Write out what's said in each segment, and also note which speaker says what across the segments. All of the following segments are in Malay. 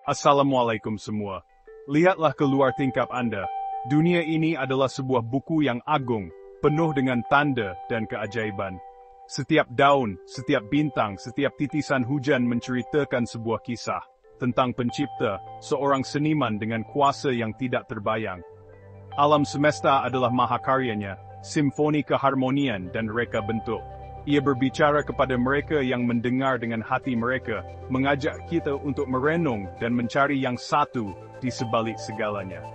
Speaker 1: Assalamualaikum semua. Lihatlah keluar tingkap Anda. Dunia ini adalah sebuah buku yang agung, penuh dengan tanda dan keajaiban. Setiap daun, setiap bintang, setiap titisan hujan menceritakan sebuah kisah tentang pencipta, seorang seniman dengan kuasa yang tidak terbayang. Alam semesta adalah mahakaryanya, simfoni keharmonian dan reka bentuk. Ia berbicara kepada mereka yang mendengar dengan hati mereka, mengajak kita untuk merenung dan mencari yang satu di sebalik segalanya.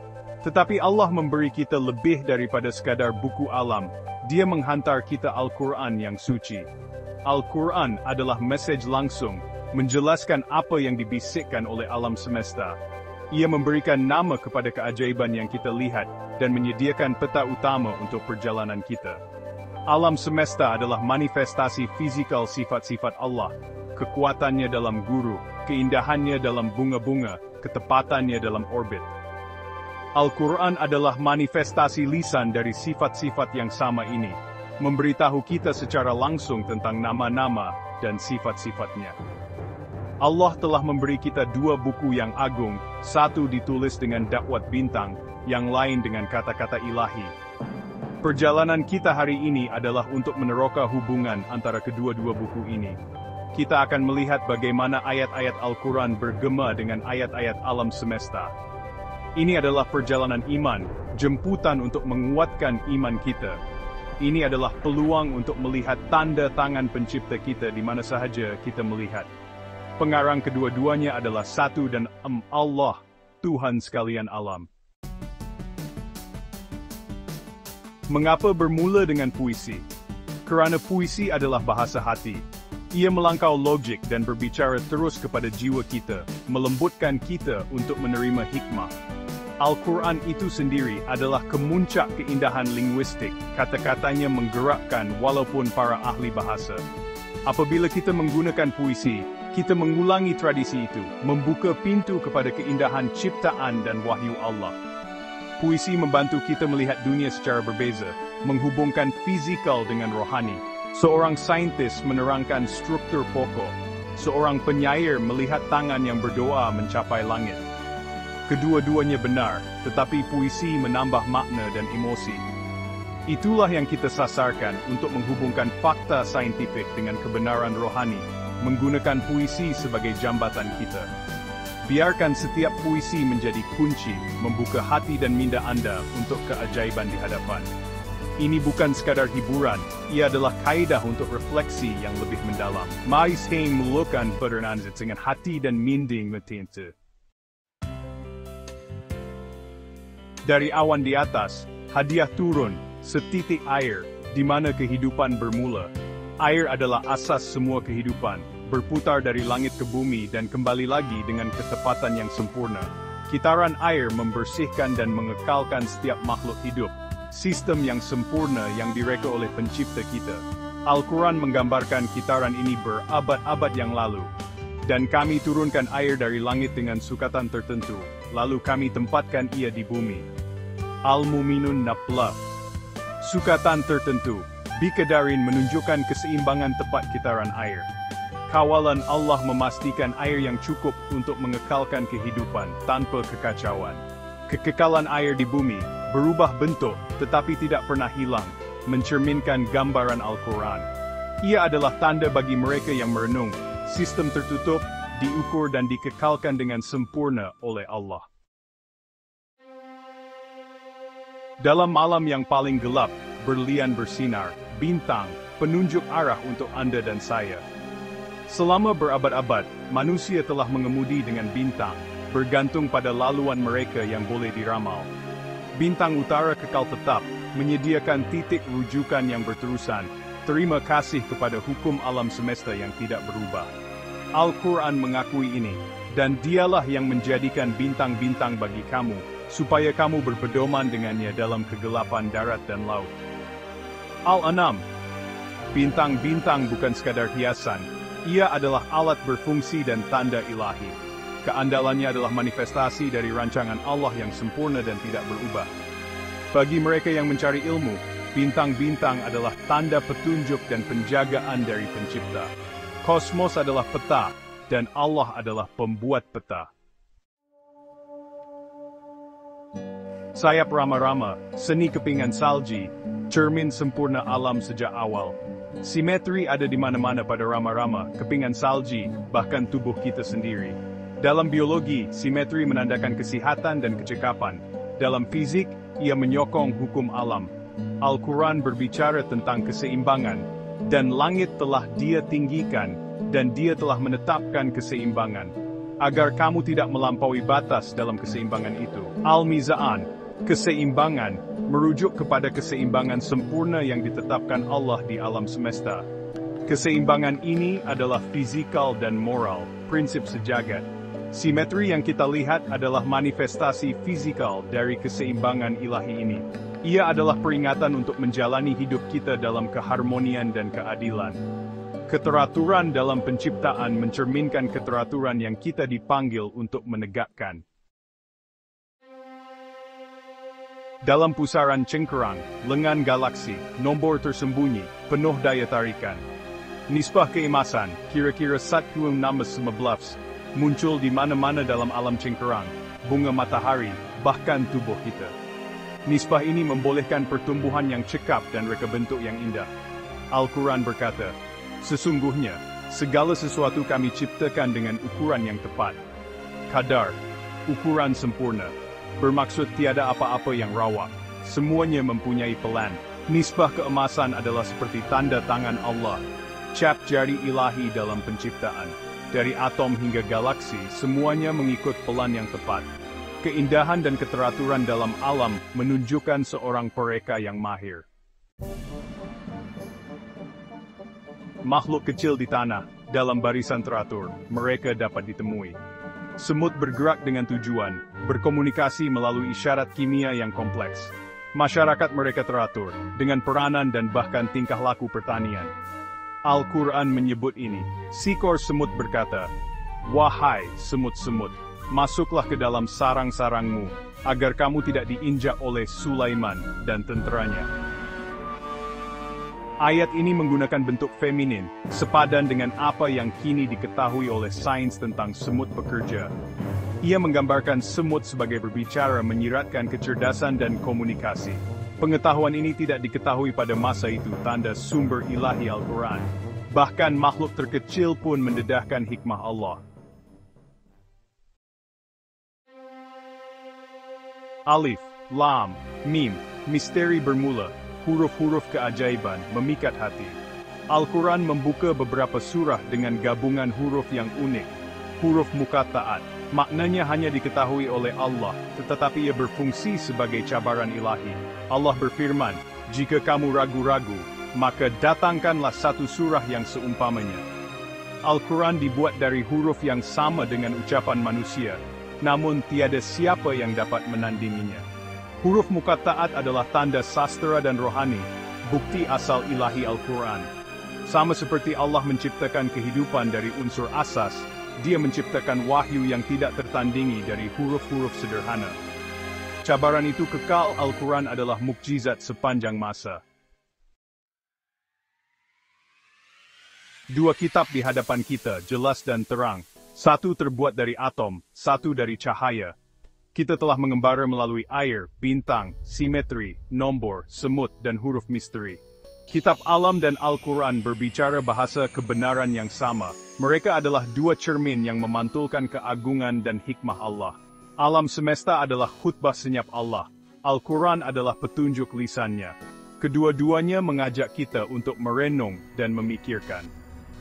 Speaker 1: Tetapi Allah memberi kita lebih daripada sekadar buku alam. Dia menghantar kita Al-Quran yang suci. Al-Quran adalah mesej langsung, menjelaskan apa yang dibisikkan oleh alam semesta. Ia memberikan nama kepada keajaiban yang kita lihat, dan menyediakan peta utama untuk perjalanan kita. Alam semesta adalah manifestasi fizikal sifat-sifat Allah, kekuatannya dalam guru, keindahannya dalam bunga-bunga, ketepatannya dalam orbit. Al-Quran adalah manifestasi lisan dari sifat-sifat yang sama ini, memberitahu kita secara langsung tentang nama-nama dan sifat-sifatnya. Allah telah memberi kita dua buku yang agung, satu ditulis dengan dakwat bintang, yang lain dengan kata-kata ilahi. Perjalanan kita hari ini adalah untuk meneroka hubungan antara kedua-dua buku ini. Kita akan melihat bagaimana ayat-ayat Al-Quran bergema dengan ayat-ayat alam semesta. Ini adalah perjalanan iman, jemputan untuk menguatkan iman kita. Ini adalah peluang untuk melihat tanda tangan pencipta kita di mana sahaja kita melihat. Pengarang kedua-duanya adalah satu dan Allah, Tuhan sekalian alam. Mengapa bermula dengan puisi? Kerana puisi adalah bahasa hati. Ia melangkau logik dan berbicara terus kepada jiwa kita, melembutkan kita untuk menerima hikmah. Al-Quran itu sendiri adalah kemuncak keindahan linguistik, kata-katanya menggerakkan walaupun para ahli bahasa. Apabila kita menggunakan puisi, kita mengulangi tradisi itu, membuka pintu kepada keindahan ciptaan dan wahyu Allah. Puisi membantu kita melihat dunia secara berbeza, menghubungkan fizikal dengan rohani. Seorang saintis menerangkan struktur pokok. Seorang penyair melihat tangan yang berdoa mencapai langit. Kedua-duanya benar, tetapi puisi menambah makna dan emosi. Itulah yang kita sasarkan untuk menghubungkan fakta saintifik dengan kebenaran rohani, menggunakan puisi sebagai jambatan kita. Biarkan setiap puisi menjadi kunci, membuka hati dan minda Anda untuk keajaiban di hadapan. Ini bukan sekadar hiburan, ia adalah kaidah untuk refleksi yang lebih mendalam. Mari saya melakukan perjalanan dengan hati dan minda kita. Dari awan di atas, hadiah turun, setitik air, di mana kehidupan bermula. Air adalah asas semua kehidupan, berputar dari langit ke bumi dan kembali lagi dengan ketepatan yang sempurna. Kitaran air membersihkan dan mengekalkan setiap makhluk hidup, sistem yang sempurna yang direka oleh pencipta kita. Al-Quran menggambarkan kitaran ini berabad-abad yang lalu. Dan kami turunkan air dari langit dengan sukatan tertentu, lalu kami tempatkan ia di bumi. Al-Mu'minun 16. Sukatan tertentu, bikadarin menunjukkan keseimbangan tepat kitaran air. Kawalan Allah memastikan air yang cukup untuk mengekalkan kehidupan tanpa kekacauan. Kekekalan air di bumi berubah bentuk tetapi tidak pernah hilang, mencerminkan gambaran Al-Quran. Ia adalah tanda bagi mereka yang merenung, sistem tertutup, diukur dan dikekalkan dengan sempurna oleh Allah. Dalam malam yang paling gelap, berlian bersinar, bintang, penunjuk arah untuk Anda dan saya. Selama berabad-abad, manusia telah mengemudi dengan bintang, bergantung pada laluan mereka yang boleh diramal. Bintang utara kekal tetap, menyediakan titik rujukan yang berterusan, terima kasih kepada hukum alam semesta yang tidak berubah. Al-Quran mengakui ini, dan dialah yang menjadikan bintang-bintang bagi kamu, supaya kamu berpedoman dengannya dalam kegelapan darat dan laut. Al-An'am. Bintang-bintang bukan sekadar hiasan, ia adalah alat berfungsi dan tanda ilahi. Keandalannya adalah manifestasi dari rancangan Allah yang sempurna dan tidak berubah. Bagi mereka yang mencari ilmu, bintang-bintang adalah tanda petunjuk dan penjagaan dari pencipta. Kosmos adalah peta, dan Allah adalah pembuat peta. Sayap rama-rama, seni kepingan salji, cermin sempurna alam sejak awal. Simetri ada di mana-mana pada rama-rama, kepingan salji, bahkan tubuh kita sendiri. Dalam biologi, simetri menandakan kesehatan dan kecekapan. Dalam fizik, ia menyokong hukum alam. Al-Quran berbicara tentang keseimbangan, dan langit telah Dia tinggikan, dan Dia telah menetapkan keseimbangan, agar kamu tidak melampaui batas dalam keseimbangan itu. Al-Mizan, keseimbangan, merujuk kepada keseimbangan sempurna yang ditetapkan Allah di alam semesta. Keseimbangan ini adalah fisikal dan moral, prinsip sejagat. Simetri yang kita lihat adalah manifestasi fisikal dari keseimbangan ilahi ini. Ia adalah peringatan untuk menjalani hidup kita dalam keharmonian dan keadilan. Keteraturan dalam penciptaan mencerminkan keteraturan yang kita dipanggil untuk menegakkan. Dalam pusaran cengkerang, lengan galaksi, nombor tersembunyi, penuh daya tarikan. Nisbah keemasan, kira-kira 1,6 muncul di mana-mana dalam alam cengkerang, bunga matahari, bahkan tubuh kita. Nisbah ini membolehkan pertumbuhan yang cekap dan reka bentuk yang indah. Al-Quran berkata, sesungguhnya, segala sesuatu kami ciptakan dengan ukuran yang tepat. Kadar, ukuran sempurna, bermaksud tiada apa-apa yang rawak, semuanya mempunyai pelan. Nisbah keemasan adalah seperti tanda tangan Allah, cap jari ilahi dalam penciptaan. Dari atom hingga galaksi, semuanya mengikut pelan yang tepat. Keindahan dan keteraturan dalam alam menunjukkan seorang pereka yang mahir. Makhluk kecil di tanah, dalam barisan teratur, mereka dapat ditemui. Semut bergerak dengan tujuan, berkomunikasi melalui isyarat kimia yang kompleks. Masyarakat mereka teratur, dengan peranan dan bahkan tingkah laku pertanian. Al-Quran menyebut ini. Seekor semut berkata, "Wahai semut-semut, masuklah ke dalam sarang-sarangmu, agar kamu tidak diinjak oleh Sulaiman dan tenteranya." Ayat ini menggunakan bentuk feminin, sepadan dengan apa yang kini diketahui oleh sains tentang semut pekerja. Ia menggambarkan semut sebagai berbicara menyiratkan kecerdasan dan komunikasi. Pengetahuan ini tidak diketahui pada masa itu tanda sumber ilahi Al-Quran. Bahkan makhluk terkecil pun mendedahkan hikmah Allah. Alif, Lam, Mim, misteri bermula, huruf-huruf keajaiban, memikat hati. Al-Quran membuka beberapa surah dengan gabungan huruf yang unik. Huruf muqatta'at, maknanya hanya diketahui oleh Allah, tetapi ia berfungsi sebagai cabaran ilahi. Allah berfirman, "Jika kamu ragu-ragu, maka datangkanlah satu surah yang seumpamanya." Al-Quran dibuat dari huruf yang sama dengan ucapan manusia, namun tiada siapa yang dapat menandinginya. Huruf muqatta'at adalah tanda sastra dan rohani, bukti asal ilahi Al-Quran. Sama seperti Allah menciptakan kehidupan dari unsur asas, Dia menciptakan wahyu yang tidak tertandingi dari huruf-huruf sederhana. Cabaran itu kekal. Al-Quran adalah mukjizat sepanjang masa. Dua kitab di hadapan kita, jelas dan terang. Satu terbuat dari atom, satu dari cahaya. Kita telah mengembara melalui air, bintang, simetri, nombor, semut, dan huruf misteri. Kitab Alam dan Al-Quran berbicara bahasa kebenaran yang sama. Mereka adalah dua cermin yang memantulkan keagungan dan hikmah Allah. Alam semesta adalah khutbah senyap Allah. Al-Quran adalah petunjuk lisannya. Kedua-duanya mengajak kita untuk merenung dan memikirkan.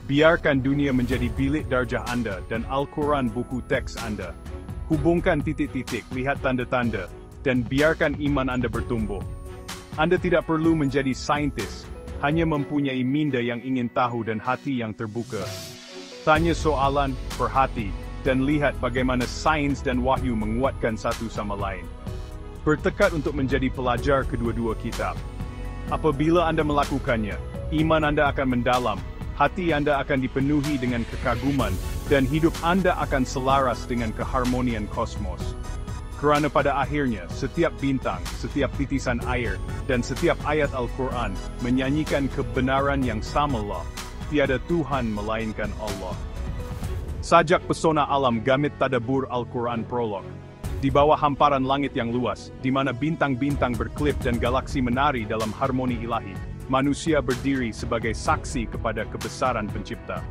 Speaker 1: Biarkan dunia menjadi bilik darjah Anda dan Al-Quran buku teks Anda. Hubungkan titik-titik, lihat tanda-tanda, dan biarkan iman Anda bertumbuh. Anda tidak perlu menjadi saintis, hanya mempunyai minda yang ingin tahu dan hati yang terbuka. Tanya soalan, perhati, dan lihat bagaimana sains dan wahyu menguatkan satu sama lain. Bertekad untuk menjadi pelajar kedua-dua kitab. Apabila Anda melakukannya, iman Anda akan mendalam, hati Anda akan dipenuhi dengan kekaguman, dan hidup Anda akan selaras dengan keharmonian kosmos. Kerana pada akhirnya, setiap bintang, setiap titisan air, dan setiap ayat Al-Quran menyanyikan kebenaran yang samalah, tiada Tuhan melainkan Allah. Sajak pesona alam gamit tadabur Al-Quran prolog. Di bawah hamparan langit yang luas, di mana bintang-bintang berkelip dan galaksi menari dalam harmoni ilahi, manusia berdiri sebagai saksi kepada kebesaran Pencipta.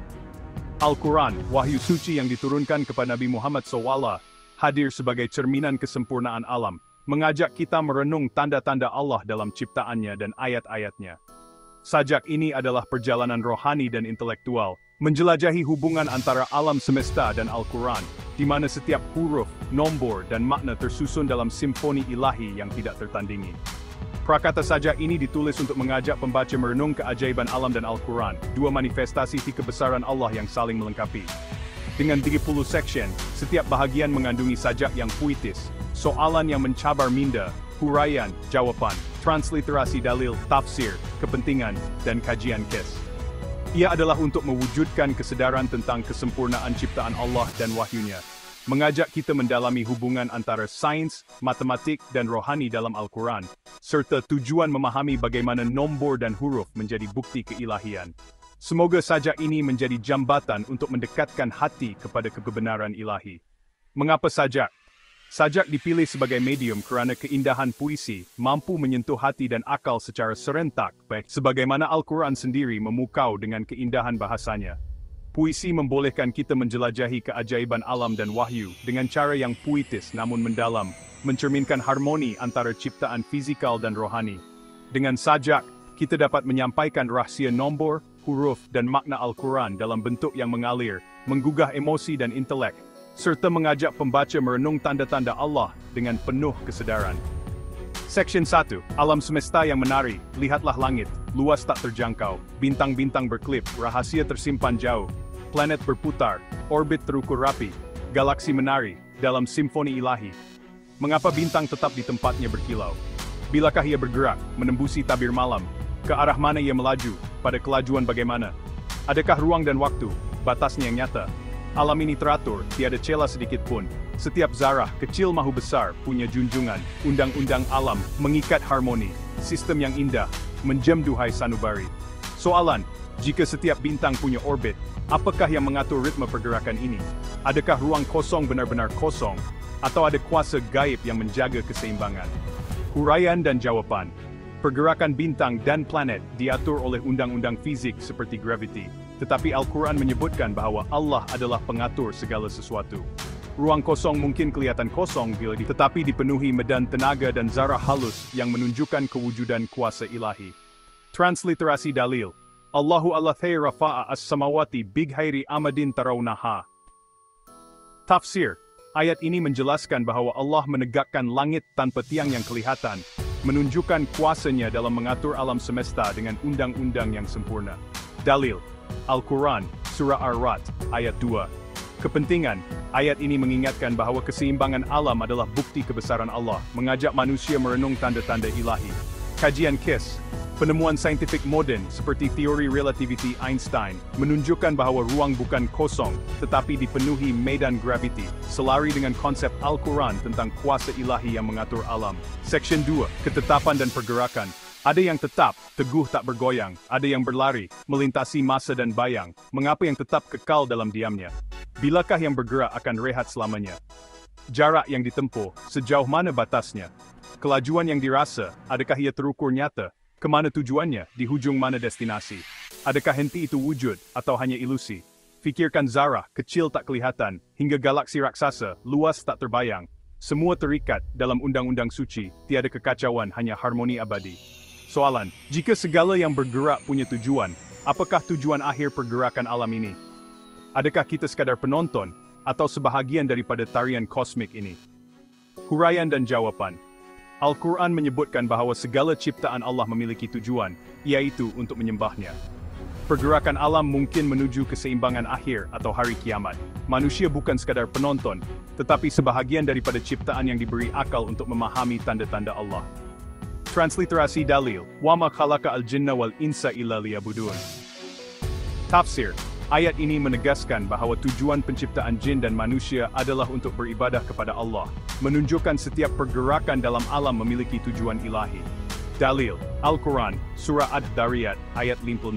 Speaker 1: Al-Quran, wahyu suci yang diturunkan kepada Nabi Muhammad SAW, hadir sebagai cerminan kesempurnaan alam, mengajak kita merenung tanda-tanda Allah dalam ciptaannya dan ayat-ayatnya. Sajak ini adalah perjalanan rohani dan intelektual, menjelajahi hubungan antara alam semesta dan Al-Quran, di mana setiap huruf, nombor, dan makna tersusun dalam simfoni ilahi yang tidak tertandingi. Prakata sajak ini ditulis untuk mengajak pembaca merenung keajaiban alam dan Al-Quran, dua manifestasi kebesaran Allah yang saling melengkapi. Dengan 30 section, setiap bahagian mengandungi sajak yang puitis, soalan yang mencabar minda, huraian, jawaban, transliterasi dalil, tafsir, kepentingan, dan kajian kes. Ia adalah untuk mewujudkan kesedaran tentang kesempurnaan ciptaan Allah dan wahyunya, mengajak kita mendalami hubungan antara sains, matematik, dan rohani dalam Al-Quran, serta tujuan memahami bagaimana nombor dan huruf menjadi bukti keilahian. Semoga sajak ini menjadi jambatan untuk mendekatkan hati kepada kebenaran ilahi. Mengapa sajak? Sajak dipilih sebagai medium kerana keindahan puisi mampu menyentuh hati dan akal secara serentak, baik sebagaimana Al-Quran sendiri memukau dengan keindahan bahasanya. Puisi membolehkan kita menjelajahi keajaiban alam dan wahyu dengan cara yang puitis namun mendalam, mencerminkan harmoni antara ciptaan fizikal dan rohani. Dengan sajak, kita dapat menyampaikan rahsia nombor, huruf, dan makna Al-Quran dalam bentuk yang mengalir, menggugah emosi dan intelek, serta mengajak pembaca merenung tanda-tanda Allah dengan penuh kesedaran. Section 1. Alam semesta yang menari, lihatlah langit, luas tak terjangkau, bintang-bintang berkelip, rahasia tersimpan jauh, planet berputar, orbit terukur rapi, galaksi menari, dalam simfoni ilahi. Mengapa bintang tetap di tempatnya berkilau? Bilakah ia bergerak, menembusi tabir malam? Ke arah mana ia melaju, pada kelajuan bagaimana? Adakah ruang dan waktu, batasnya yang nyata? Alam ini teratur, tiada celah sedikit pun. Setiap zarah, kecil mahu besar, punya junjungan. Undang-undang alam, mengikat harmoni. Sistem yang indah, menjem duhai sanubari. Soalan, jika setiap bintang punya orbit, apakah yang mengatur ritme pergerakan ini? Adakah ruang kosong benar-benar kosong? Atau ada kuasa gaib yang menjaga keseimbangan? Huraian dan jawaban. Pergerakan bintang dan planet diatur oleh undang-undang fizik seperti graviti. Tetapi Al-Quran menyebutkan bahawa Allah adalah pengatur segala sesuatu. Ruang kosong mungkin kelihatan kosong tetapi dipenuhi medan tenaga dan zarah halus yang menunjukkan kewujudan kuasa ilahi. Transliterasi dalil. Allahu alladhi rafa'a as-samawati bighairi amadin tarawnaha. Tafsir. Ayat ini menjelaskan bahawa Allah menegakkan langit tanpa tiang yang kelihatan, menunjukkan kuasanya dalam mengatur alam semesta dengan undang-undang yang sempurna. Dalil. Al-Quran, Surah Ar-Ra'd, ayat 2. Kepentingan, ayat ini mengingatkan bahawa keseimbangan alam adalah bukti kebesaran Allah, mengajak manusia merenung tanda-tanda ilahi. Kajian kes, penemuan saintifik moden seperti teori relativity Einstein, menunjukkan bahawa ruang bukan kosong, tetapi dipenuhi medan graviti, selari dengan konsep Al-Quran tentang kuasa ilahi yang mengatur alam. Section 2, ketetapan dan pergerakan. Ada yang tetap, teguh tak bergoyang, ada yang berlari, melintasi masa dan bayang. Mengapa yang tetap kekal dalam diamnya? Bilakah yang bergerak akan rehat selamanya? Jarak yang ditempuh, sejauh mana batasnya? Kelajuan yang dirasa, adakah ia terukur nyata? Kemana tujuannya, di hujung mana destinasi? Adakah henti itu wujud, atau hanya ilusi? Fikirkan zarah, kecil tak kelihatan, hingga galaksi raksasa, luas tak terbayang. Semua terikat dalam undang-undang suci, tiada kekacauan, hanya harmoni abadi. Soalan, jika segala yang bergerak punya tujuan, apakah tujuan akhir pergerakan alam ini? Adakah kita sekadar penonton, atau sebahagian daripada tarian kosmik ini? Huraian dan jawaban. Al-Quran menyebutkan bahawa segala ciptaan Allah memiliki tujuan, yaitu untuk menyembahnya. Pergerakan alam mungkin menuju keseimbangan akhir atau hari kiamat. Manusia bukan sekadar penonton, tetapi sebahagian daripada ciptaan yang diberi akal untuk memahami tanda-tanda Allah. Transliterasi dalil, wa ma khalaqa al-jinna wal insa illa liya'budun. Tafsir, ayat ini menegaskan bahawa tujuan penciptaan jin dan manusia adalah untuk beribadah kepada Allah, menunjukkan setiap pergerakan dalam alam memiliki tujuan ilahi. Dalil, Al-Quran, Surah Ad-Dariyat, ayat 56.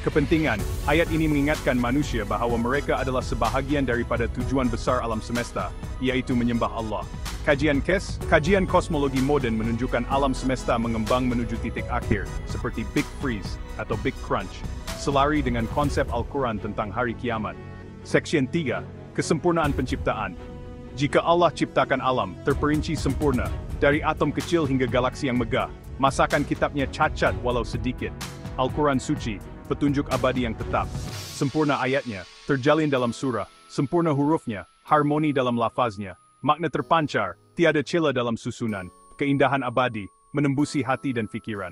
Speaker 1: Kepentingan, ayat ini mengingatkan manusia bahawa mereka adalah sebahagian daripada tujuan besar alam semesta, yaitu menyembah Allah. Kajian kosmologi moden menunjukkan alam semesta mengembang menuju titik akhir, seperti Big Freeze atau Big Crunch, selari dengan konsep Al-Quran tentang hari kiamat. Seksyen 3, Kesempurnaan Penciptaan. Jika Allah ciptakan alam, terperinci sempurna, dari atom kecil hingga galaksi yang megah, masakan kitabnya cacat walau sedikit. Al-Quran Suci, petunjuk abadi yang tetap. Sempurna ayatnya, terjalin dalam surah, sempurna hurufnya, harmoni dalam lafaznya, makna terpancar, tiada celah dalam susunan, keindahan abadi, menembusi hati dan pikiran.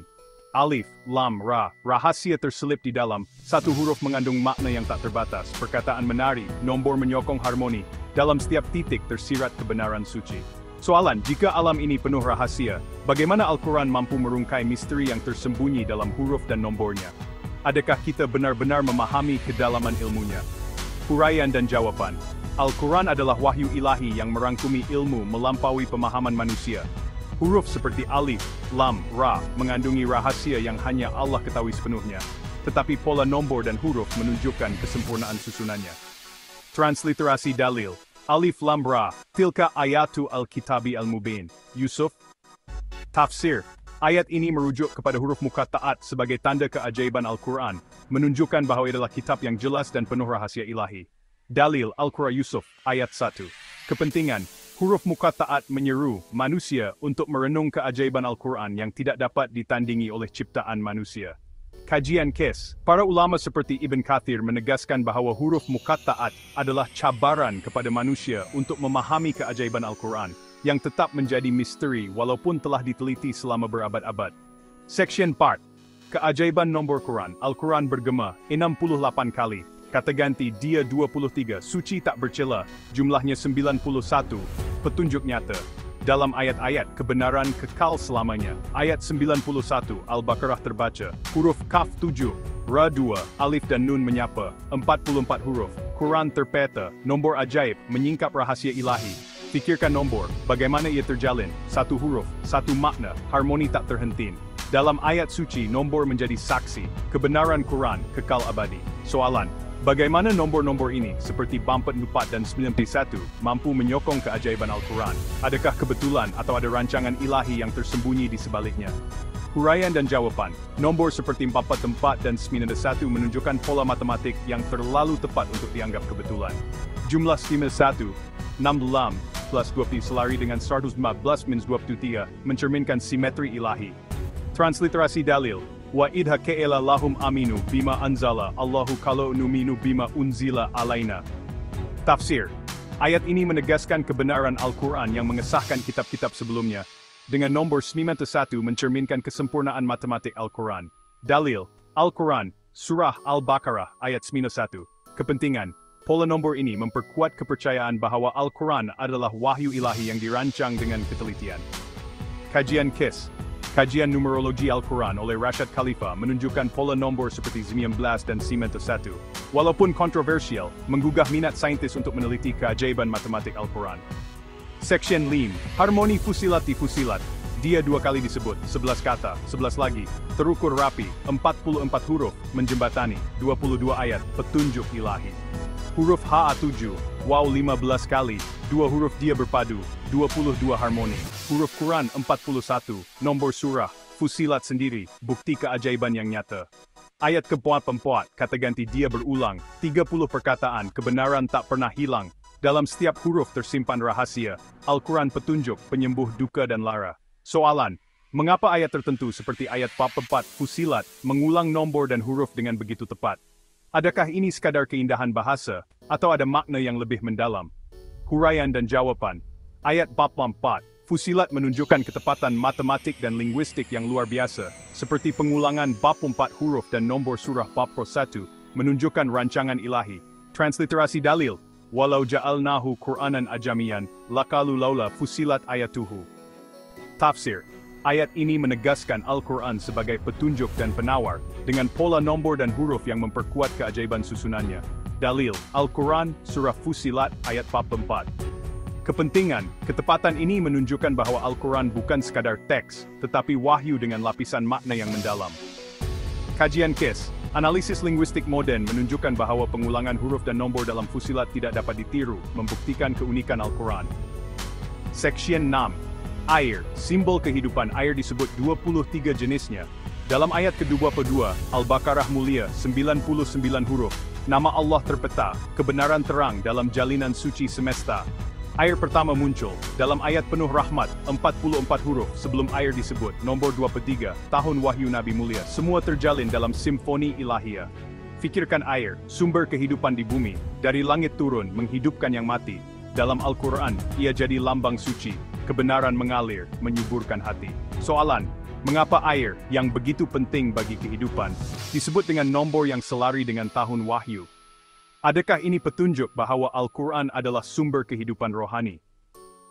Speaker 1: Alif, Lam, Ra, rahasia terselip di dalam, satu huruf mengandung makna yang tak terbatas, perkataan menari, nombor menyokong harmoni, dalam setiap titik tersirat kebenaran suci. Soalan, jika alam ini penuh rahasia, bagaimana Al-Quran mampu merungkai misteri yang tersembunyi dalam huruf dan nombornya? Adakah kita benar-benar memahami kedalaman ilmunya? Huraian dan jawaban. Al-Quran adalah wahyu ilahi yang merangkumi ilmu melampaui pemahaman manusia. Huruf seperti alif, lam, ra mengandungi rahasia yang hanya Allah ketahui sepenuhnya. Tetapi pola nombor dan huruf menunjukkan kesempurnaan susunannya. Transliterasi dalil. Alif lam ra, tilka ayatu al-kitabi al-mubin. Yusuf. Tafsir. Ayat ini merujuk kepada huruf muqatta'at sebagai tanda keajaiban Al-Quran, menunjukkan bahawa adalah kitab yang jelas dan penuh rahasia ilahi. Dalil Al-Quran Yusuf, ayat 1. Kepentingan, huruf muqatta'at menyeru manusia untuk merenung keajaiban Al-Quran yang tidak dapat ditandingi oleh ciptaan manusia. Kajian kes, para ulama seperti Ibn Kathir menegaskan bahawa huruf muqatta'at adalah cabaran kepada manusia untuk memahami keajaiban Al-Quran, yang tetap menjadi misteri walaupun telah diteliti selama berabad-abad. Seksyen part, keajaiban nombor Quran. Al-Quran bergema 68 kali, kata ganti dia 23, suci tak bercela, jumlahnya 91, petunjuk nyata. Dalam ayat-ayat kebenaran kekal selamanya. Ayat 91 Al-Baqarah terbaca, huruf Kaf 7, Ra 2, Alif dan Nun menyapa, 44 huruf, Quran terpeta, nombor ajaib, menyingkap rahasia ilahi. Fikirkan nombor, bagaimana ia terjalin, satu huruf, satu makna, harmoni tak terhentiin. Dalam ayat suci, nombor menjadi saksi, kebenaran Quran, kekal abadi. Soalan, bagaimana nombor-nombor ini, seperti 44 dan 91, mampu menyokong keajaiban Al-Quran? Adakah kebetulan atau ada rancangan ilahi yang tersembunyi di sebaliknya? Huraian dan jawaban. Nombor seperti 44 dan 91 menunjukkan pola matematik yang terlalu tepat untuk dianggap kebetulan. Jumlah 91, 16 plus 20 selari dengan 114 minus 23, mencerminkan simetri ilahi. Transliterasi dalil. Wa idha ke'ela lahum aminu bima anzala Allahu kalau numinu bima unzila alaina. Tafsir. Ayat ini menegaskan kebenaran Al-Quran yang mengesahkan kitab-kitab sebelumnya. Dengan nombor 91 mencerminkan kesempurnaan matematik Al-Quran. Dalil. Al-Quran, Surah Al-Baqarah, ayat 91. Kepentingan. Pola nombor ini memperkuat kepercayaan bahawa Al-Quran adalah wahyu ilahi yang dirancang dengan ketelitian. Kajian KIS. Kajian numerologi Al-Quran oleh Rashad Khalifa menunjukkan pola nombor seperti 19 dan 91. Walaupun kontroversial, menggugah minat saintis untuk meneliti keajaiban matematik Al-Quran. Seksyen 5. Harmoni fusilati fusilat. Dia dua kali disebut, 11 kata, 11 lagi, terukur rapi, 44 huruf, menjembatani, 22 ayat, petunjuk ilahi. Huruf HA7, waw 15 kali, dua huruf dia berpadu, 22 harmoni. Huruf Quran 41, nombor surah, fusilat sendiri, bukti keajaiban yang nyata. Ayat keempat, kata ganti dia berulang, 30 perkataan, kebenaran tak pernah hilang. Dalam setiap huruf tersimpan rahasia, Al-Quran petunjuk, penyembuh duka dan lara. Soalan, mengapa ayat tertentu seperti ayat 44 fusilat mengulang nombor dan huruf dengan begitu tepat? Adakah ini sekadar keindahan bahasa, atau ada makna yang lebih mendalam? Huraian dan jawaban. Ayat 44, fusilat menunjukkan ketepatan matematik dan linguistik yang luar biasa, seperti pengulangan 44 huruf dan nombor surah 41, menunjukkan rancangan ilahi. Transliterasi dalil. Walau ja'alnahu Qur'anan ajamian, lakalu laula fusilat ayatuhu. Tafsir. Ayat ini menegaskan Al-Quran sebagai petunjuk dan penawar, dengan pola nombor dan huruf yang memperkuat keajaiban susunannya. Dalil, Al-Quran, Surah Fusilat, ayat 44. Kepentingan, ketepatan ini menunjukkan bahwa Al-Quran bukan sekadar teks, tetapi wahyu dengan lapisan makna yang mendalam. Kajian KIS. Analisis linguistik moden menunjukkan bahwa pengulangan huruf dan nombor dalam Fusilat tidak dapat ditiru, membuktikan keunikan Al-Quran. Section 6. Air, simbol kehidupan. Air disebut 23 jenisnya. Dalam ayat ke-22, Al-Baqarah mulia, 99 huruf, nama Allah terpeta, kebenaran terang dalam jalinan suci semesta. Air pertama muncul, dalam ayat penuh rahmat, 44 huruf, sebelum air disebut, nombor 23, tahun wahyu Nabi mulia, semua terjalin dalam simfoni ilahiyah. Fikirkan air, sumber kehidupan di bumi, dari langit turun, menghidupkan yang mati. Dalam Al-Quran, ia jadi lambang suci, kebenaran mengalir, menyuburkan hati. Soalan, mengapa air, yang begitu penting bagi kehidupan, disebut dengan nombor yang selari dengan tahun wahyu? Adakah ini petunjuk bahwa Al-Quran adalah sumber kehidupan rohani?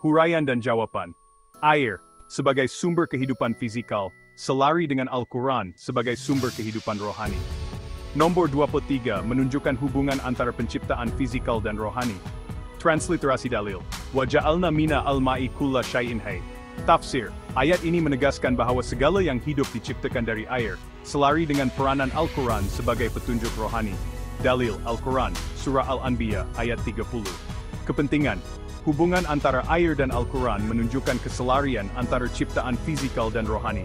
Speaker 1: Huraian dan jawaban. Air, sebagai sumber kehidupan fisikal, selari dengan Al-Quran sebagai sumber kehidupan rohani. Nombor 23 menunjukkan hubungan antara penciptaan fisikal dan rohani. Transliterasi dalil. Wa ja'alna mina al-ma'i kulla syai'in hayy. Tafsir. Ayat ini menegaskan bahwa segala yang hidup diciptakan dari air, selari dengan peranan Al-Quran sebagai petunjuk rohani. Dalil Al-Quran, Surah Al-Anbiya, ayat 30. Kepentingan. Hubungan antara air dan Al-Quran menunjukkan keselarian antara ciptaan fisikal dan rohani.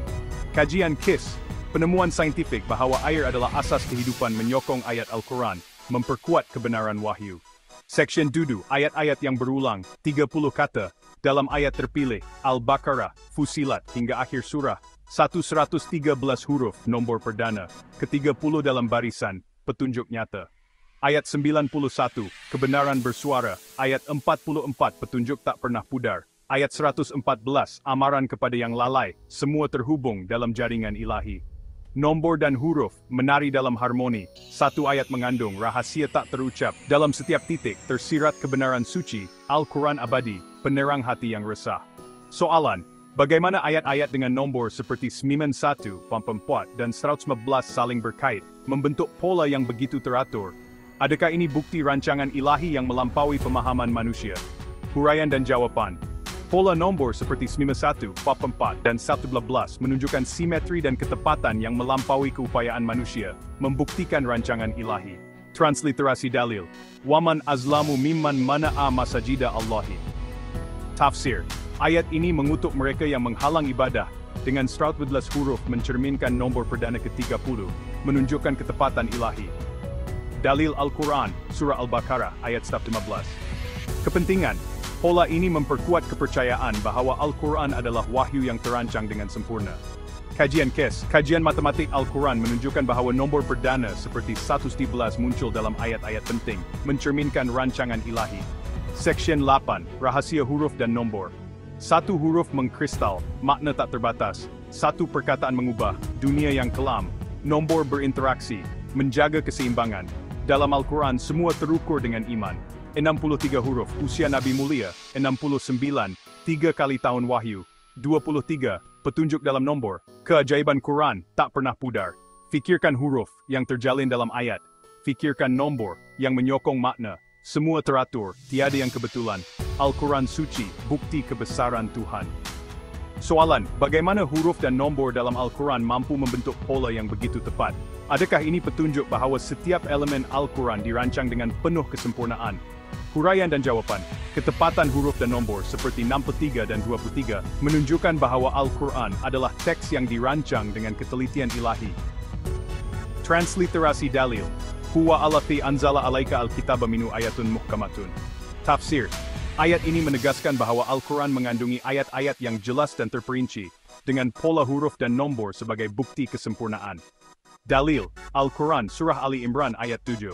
Speaker 1: Kajian KIS. Penemuan saintifik bahwa air adalah asas kehidupan menyokong ayat Al-Quran, memperkuat kebenaran wahyu. Section Dudu, ayat-ayat yang berulang, 30 kata, dalam ayat terpilih, Al-Baqarah, Fusilat, hingga akhir surah, 113 huruf, nombor perdana, ke-30 dalam barisan, petunjuk nyata. Ayat 91, kebenaran bersuara. Ayat 44, petunjuk tak pernah pudar. Ayat 114, amaran kepada yang lalai, semua terhubung dalam jaringan ilahi. Nombor dan huruf, menari dalam harmoni. Satu ayat mengandung rahasia tak terucap. Dalam setiap titik, tersirat kebenaran suci, Al-Quran abadi, penerang hati yang resah. Soalan, bagaimana ayat-ayat dengan nombor seperti 91, 44, dan 115 saling berkait, membentuk pola yang begitu teratur? Adakah ini bukti rancangan ilahi yang melampaui pemahaman manusia? Huraian dan jawaban. Pola nombor seperti 91, 44, dan 112 menunjukkan simetri dan ketepatan yang melampaui keupayaan manusia, membuktikan rancangan ilahi. Transliterasi dalil. Waman azlamu mimman mana'a masajida Allahi. Tafsir. Ayat ini mengutuk mereka yang menghalang ibadah, dengan 112 huruf mencerminkan nombor perdana ke-30, menunjukkan ketepatan ilahi. Dalil Al-Quran, Surah Al-Baqarah, ayat 15. Kepentingan. Pola ini memperkuat kepercayaan bahwa Al-Quran adalah wahyu yang terancang dengan sempurna. Kajian KES, kajian matematik Al-Quran menunjukkan bahwa nombor perdana seperti 111 muncul dalam ayat-ayat penting, mencerminkan rancangan ilahi. Section 8, rahasia huruf dan nombor. Satu huruf mengkristal, makna tak terbatas. Satu perkataan mengubah, dunia yang kelam. Nombor berinteraksi, menjaga keseimbangan. Dalam Al-Quran semua terukur dengan iman. 63 huruf, usia Nabi mulia. 69, 3 kali tahun wahyu. 23, petunjuk dalam nombor. Keajaiban Quran, tak pernah pudar. Fikirkan huruf, yang terjalin dalam ayat. Fikirkan nombor, yang menyokong makna. Semua teratur, tiada yang kebetulan. Al-Quran suci, bukti kebesaran Tuhan. Soalan, bagaimana huruf dan nombor dalam Al-Quran mampu membentuk pola yang begitu tepat? Adakah ini petunjuk bahwa setiap elemen Al-Quran dirancang dengan penuh kesempurnaan? Huraian dan jawaban. Ketepatan huruf dan nombor seperti 63 dan 23 menunjukkan bahwa Al-Quran adalah teks yang dirancang dengan ketelitian ilahi. Transliterasi dalil. Huwa allati anzala alaika al-kitaba minhu ayatun muhkamatun. Tafsir. Ayat ini menegaskan bahwa Al-Quran mengandungi ayat-ayat yang jelas dan terperinci, dengan pola huruf dan nombor sebagai bukti kesempurnaan. Dalil, Al-Quran, Surah Ali Imran ayat 7.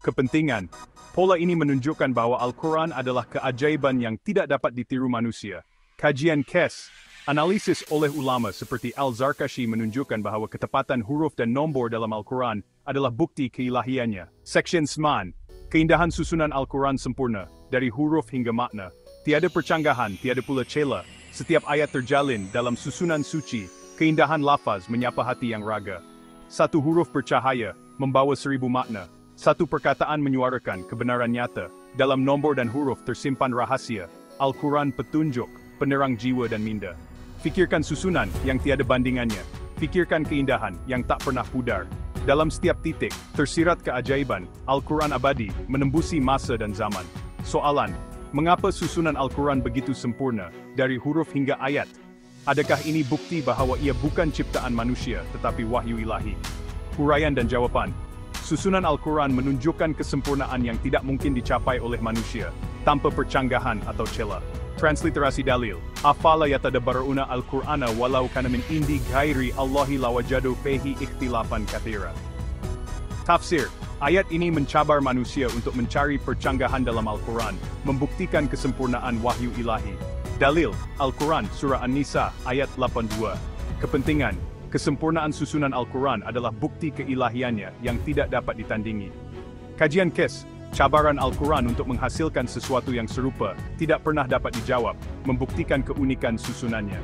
Speaker 1: Kepentingan. Pola ini menunjukkan bahwa Al-Quran adalah keajaiban yang tidak dapat ditiru manusia. Kajian KES. Analisis oleh ulama seperti Al-Zarkashi menunjukkan bahwa ketepatan huruf dan nombor dalam Al-Quran adalah bukti keilahiannya. Section 9. Keindahan susunan Al-Quran sempurna, dari huruf hingga makna. Tiada percanggahan, tiada pula cela. Setiap ayat terjalin dalam susunan suci, keindahan lafaz menyapa hati yang raga. Satu huruf bercahaya, membawa 1000 makna. Satu perkataan menyuarakan kebenaran nyata. Dalam nombor dan huruf tersimpan rahasia. Al-Quran petunjuk, penerang jiwa dan minda. Fikirkan susunan yang tiada bandingannya. Fikirkan keindahan yang tak pernah pudar. Dalam setiap titik, tersirat keajaiban, Al-Quran abadi, menembusi masa dan zaman. Soalan, mengapa susunan Al-Quran begitu sempurna, dari huruf hingga ayat? Adakah ini bukti bahwa ia bukan ciptaan manusia, tetapi wahyu ilahi? Huraian dan jawapan. Susunan Al-Quran menunjukkan kesempurnaan yang tidak mungkin dicapai oleh manusia, tanpa percanggahan atau celah. Transliterasi dalil. Afala yatadabbaruna al-Qur'ana walau kana min indi ghairi Allahi lawajadu fihi ikhtilafan katsira. Tafsir. Ayat ini mencabar manusia untuk mencari percanggahan dalam Al-Quran, membuktikan kesempurnaan wahyu ilahi. Dalil. Al-Quran, Surah An-Nisa, ayat 82. Kepentingan. Kesempurnaan susunan Al-Quran adalah bukti keilahiannya yang tidak dapat ditandingi. Kajian kes. Cabaran Al-Quran untuk menghasilkan sesuatu yang serupa, tidak pernah dapat dijawab, membuktikan keunikan susunannya.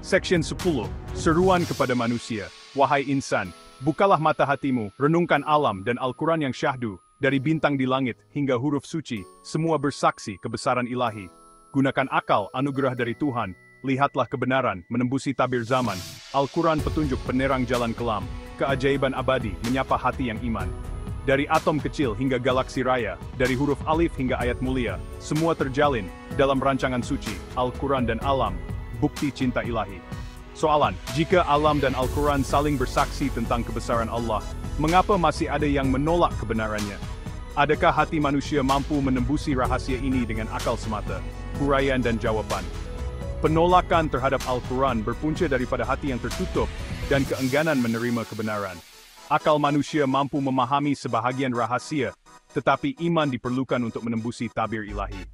Speaker 1: Section 10. Seruan kepada manusia. Wahai insan, bukalah mata hatimu, renungkan alam dan Al-Quran yang syahdu, dari bintang di langit hingga huruf suci, semua bersaksi kebesaran ilahi. Gunakan akal, anugerah dari Tuhan, lihatlah kebenaran, menembusi tabir zaman, Al-Quran petunjuk penerang jalan kelam, keajaiban abadi, menyapa hati yang iman. Dari atom kecil hingga galaksi raya, dari huruf alif hingga ayat mulia, semua terjalin dalam rancangan suci, Al-Quran dan alam, bukti cinta ilahi. Soalan, jika alam dan Al-Quran saling bersaksi tentang kebesaran Allah, mengapa masih ada yang menolak kebenarannya? Adakah hati manusia mampu menembusi rahasia ini dengan akal semata? Huraian dan jawaban. Penolakan terhadap Al-Quran berpunca daripada hati yang tertutup dan keengganan menerima kebenaran. Akal manusia mampu memahami sebahagian rahasia, tetapi iman diperlukan untuk menembusi tabir ilahi.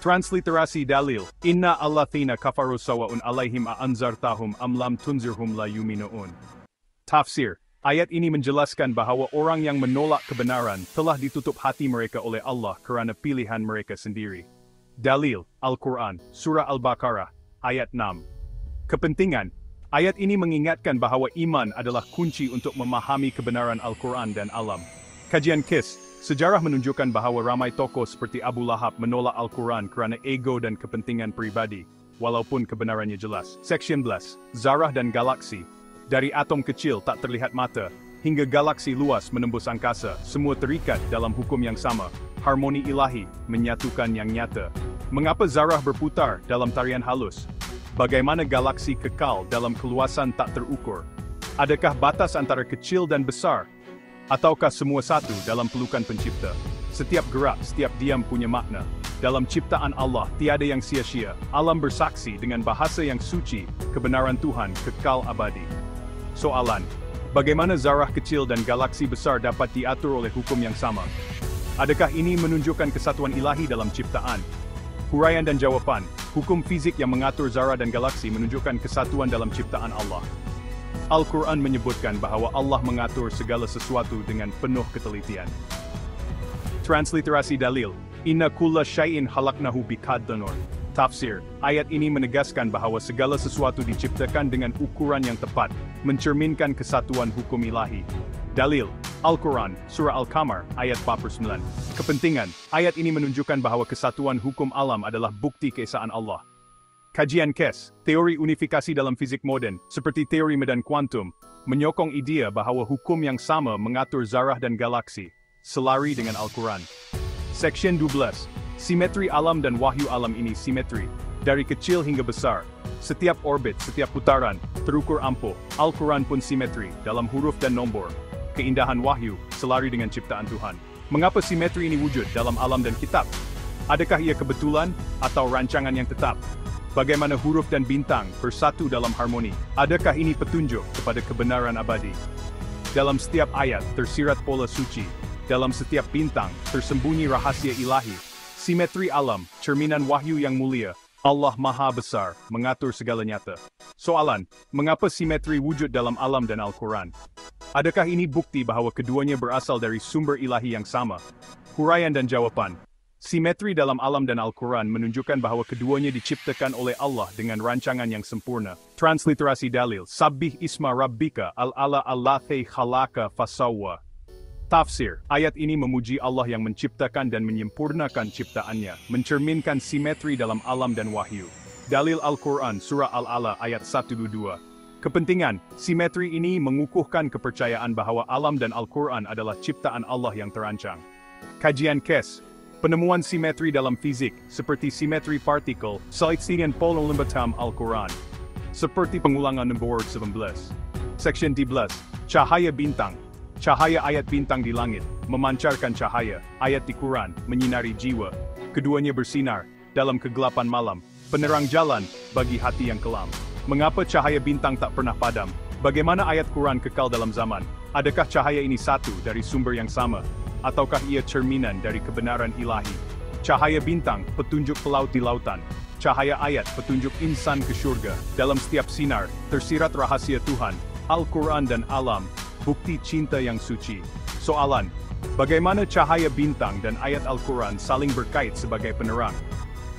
Speaker 1: Transliterasi dalil. Inna allathina kafaru sawa'un alaihim a'anzartahum am lam tunzirhum la yuminuun. Tafsir. Ayat ini menjelaskan bahwa orang yang menolak kebenaran telah ditutup hati mereka oleh Allah kerana pilihan mereka sendiri. Dalil. Al-Quran, Surah Al-Baqarah, ayat 6. Kepentingan. Ayat ini mengingatkan bahwa iman adalah kunci untuk memahami kebenaran Al-Quran dan alam. Kajian kes. Sejarah menunjukkan bahwa ramai tokoh seperti Abu Lahab menolak Al-Quran kerana ego dan kepentingan pribadi, walaupun kebenarannya jelas. Section 11. Zarah dan galaksi. Dari atom kecil tak terlihat mata, hingga galaksi luas menembus angkasa, semua terikat dalam hukum yang sama. Harmoni ilahi, menyatukan yang nyata. Mengapa zarah berputar dalam tarian halus? Bagaimana galaksi kekal dalam keluasan tak terukur? Adakah batas antara kecil dan besar? Ataukah semua satu dalam pelukan pencipta? Setiap gerak, setiap diam punya makna. Dalam ciptaan Allah tiada yang sia-sia. Alam bersaksi dengan bahasa yang suci, kebenaran Tuhan kekal abadi. Soalan, bagaimana zarah kecil dan galaksi besar dapat diatur oleh hukum yang sama? Adakah ini menunjukkan kesatuan ilahi dalam ciptaan? Huraian dan jawapan. Hukum fizik yang mengatur zarah dan galaksi menunjukkan kesatuan dalam ciptaan Allah. Al-Quran menyebutkan bahwa Allah mengatur segala sesuatu dengan penuh ketelitian. Transliterasi dalil. Inna kulla syai'in halaknahu biqadrin. Tafsir. Ayat ini menegaskan bahwa segala sesuatu diciptakan dengan ukuran yang tepat, mencerminkan kesatuan hukum ilahi. Dalil. Al-Quran, Surah Al-Qamar, ayat 49. Kepentingan. Ayat ini menunjukkan bahwa kesatuan hukum alam adalah bukti keesaan Allah. Kajian kes. Teori unifikasi dalam fizik modern, seperti teori medan kuantum, menyokong idea bahwa hukum yang sama mengatur zarah dan galaksi, selari dengan Al-Quran. Section 12. Simetri alam dan wahyu alam ini simetri, dari kecil hingga besar. Setiap orbit, setiap putaran, terukur ampuh. Al-Quran pun simetri, dalam huruf dan nombor. Keindahan wahyu, selari dengan ciptaan Tuhan. Mengapa simetri ini wujud dalam alam dan kitab? Adakah ia kebetulan, atau rancangan yang tetap? Bagaimana huruf dan bintang bersatu dalam harmoni? Adakah ini petunjuk kepada kebenaran abadi? Dalam setiap ayat tersirat pola suci. Dalam setiap bintang tersembunyi rahasia ilahi. Simetri alam, cerminan wahyu yang mulia. Allah Maha Besar, mengatur segala nyata. Soalan, mengapa simetri wujud dalam alam dan Al-Quran? Adakah ini bukti bahwa keduanya berasal dari sumber ilahi yang sama? Huraian dan jawapan. Simetri dalam alam dan Al-Quran menunjukkan bahwa keduanya diciptakan oleh Allah dengan rancangan yang sempurna. Transliterasi dalil. Sabbih isma rabbika al-ala allathi khalaka fasawwa. Tafsir. Ayat ini memuji Allah yang menciptakan dan menyempurnakan ciptaannya, mencerminkan simetri dalam alam dan wahyu. Dalil Al-Quran, Surah Al-Ala ayat 1-2. Kepentingan, simetri ini mengukuhkan kepercayaan bahwa alam dan Al-Quran adalah ciptaan Allah yang terancang. Kajian KES, penemuan simetri dalam fizik, seperti simetri partikel, Saitsinian Pololumbatam Al-Quran. Seperti pengulangan nomor 17. Section 13, cahaya bintang. Cahaya ayat bintang di langit, memancarkan cahaya, ayat di Quran, menyinari jiwa. Keduanya bersinar, dalam kegelapan malam, penerang jalan, bagi hati yang kelam. Mengapa cahaya bintang tak pernah padam? Bagaimana ayat Quran kekal dalam zaman? Adakah cahaya ini satu dari sumber yang sama? Ataukah ia cerminan dari kebenaran ilahi? Cahaya bintang, petunjuk pelaut di lautan. Cahaya ayat, petunjuk insan ke surga. Dalam setiap sinar, tersirat rahasia Tuhan, Al-Quran dan alam, bukti cinta yang suci. Soalan, bagaimana cahaya bintang dan ayat Al-Quran saling berkait sebagai penerang?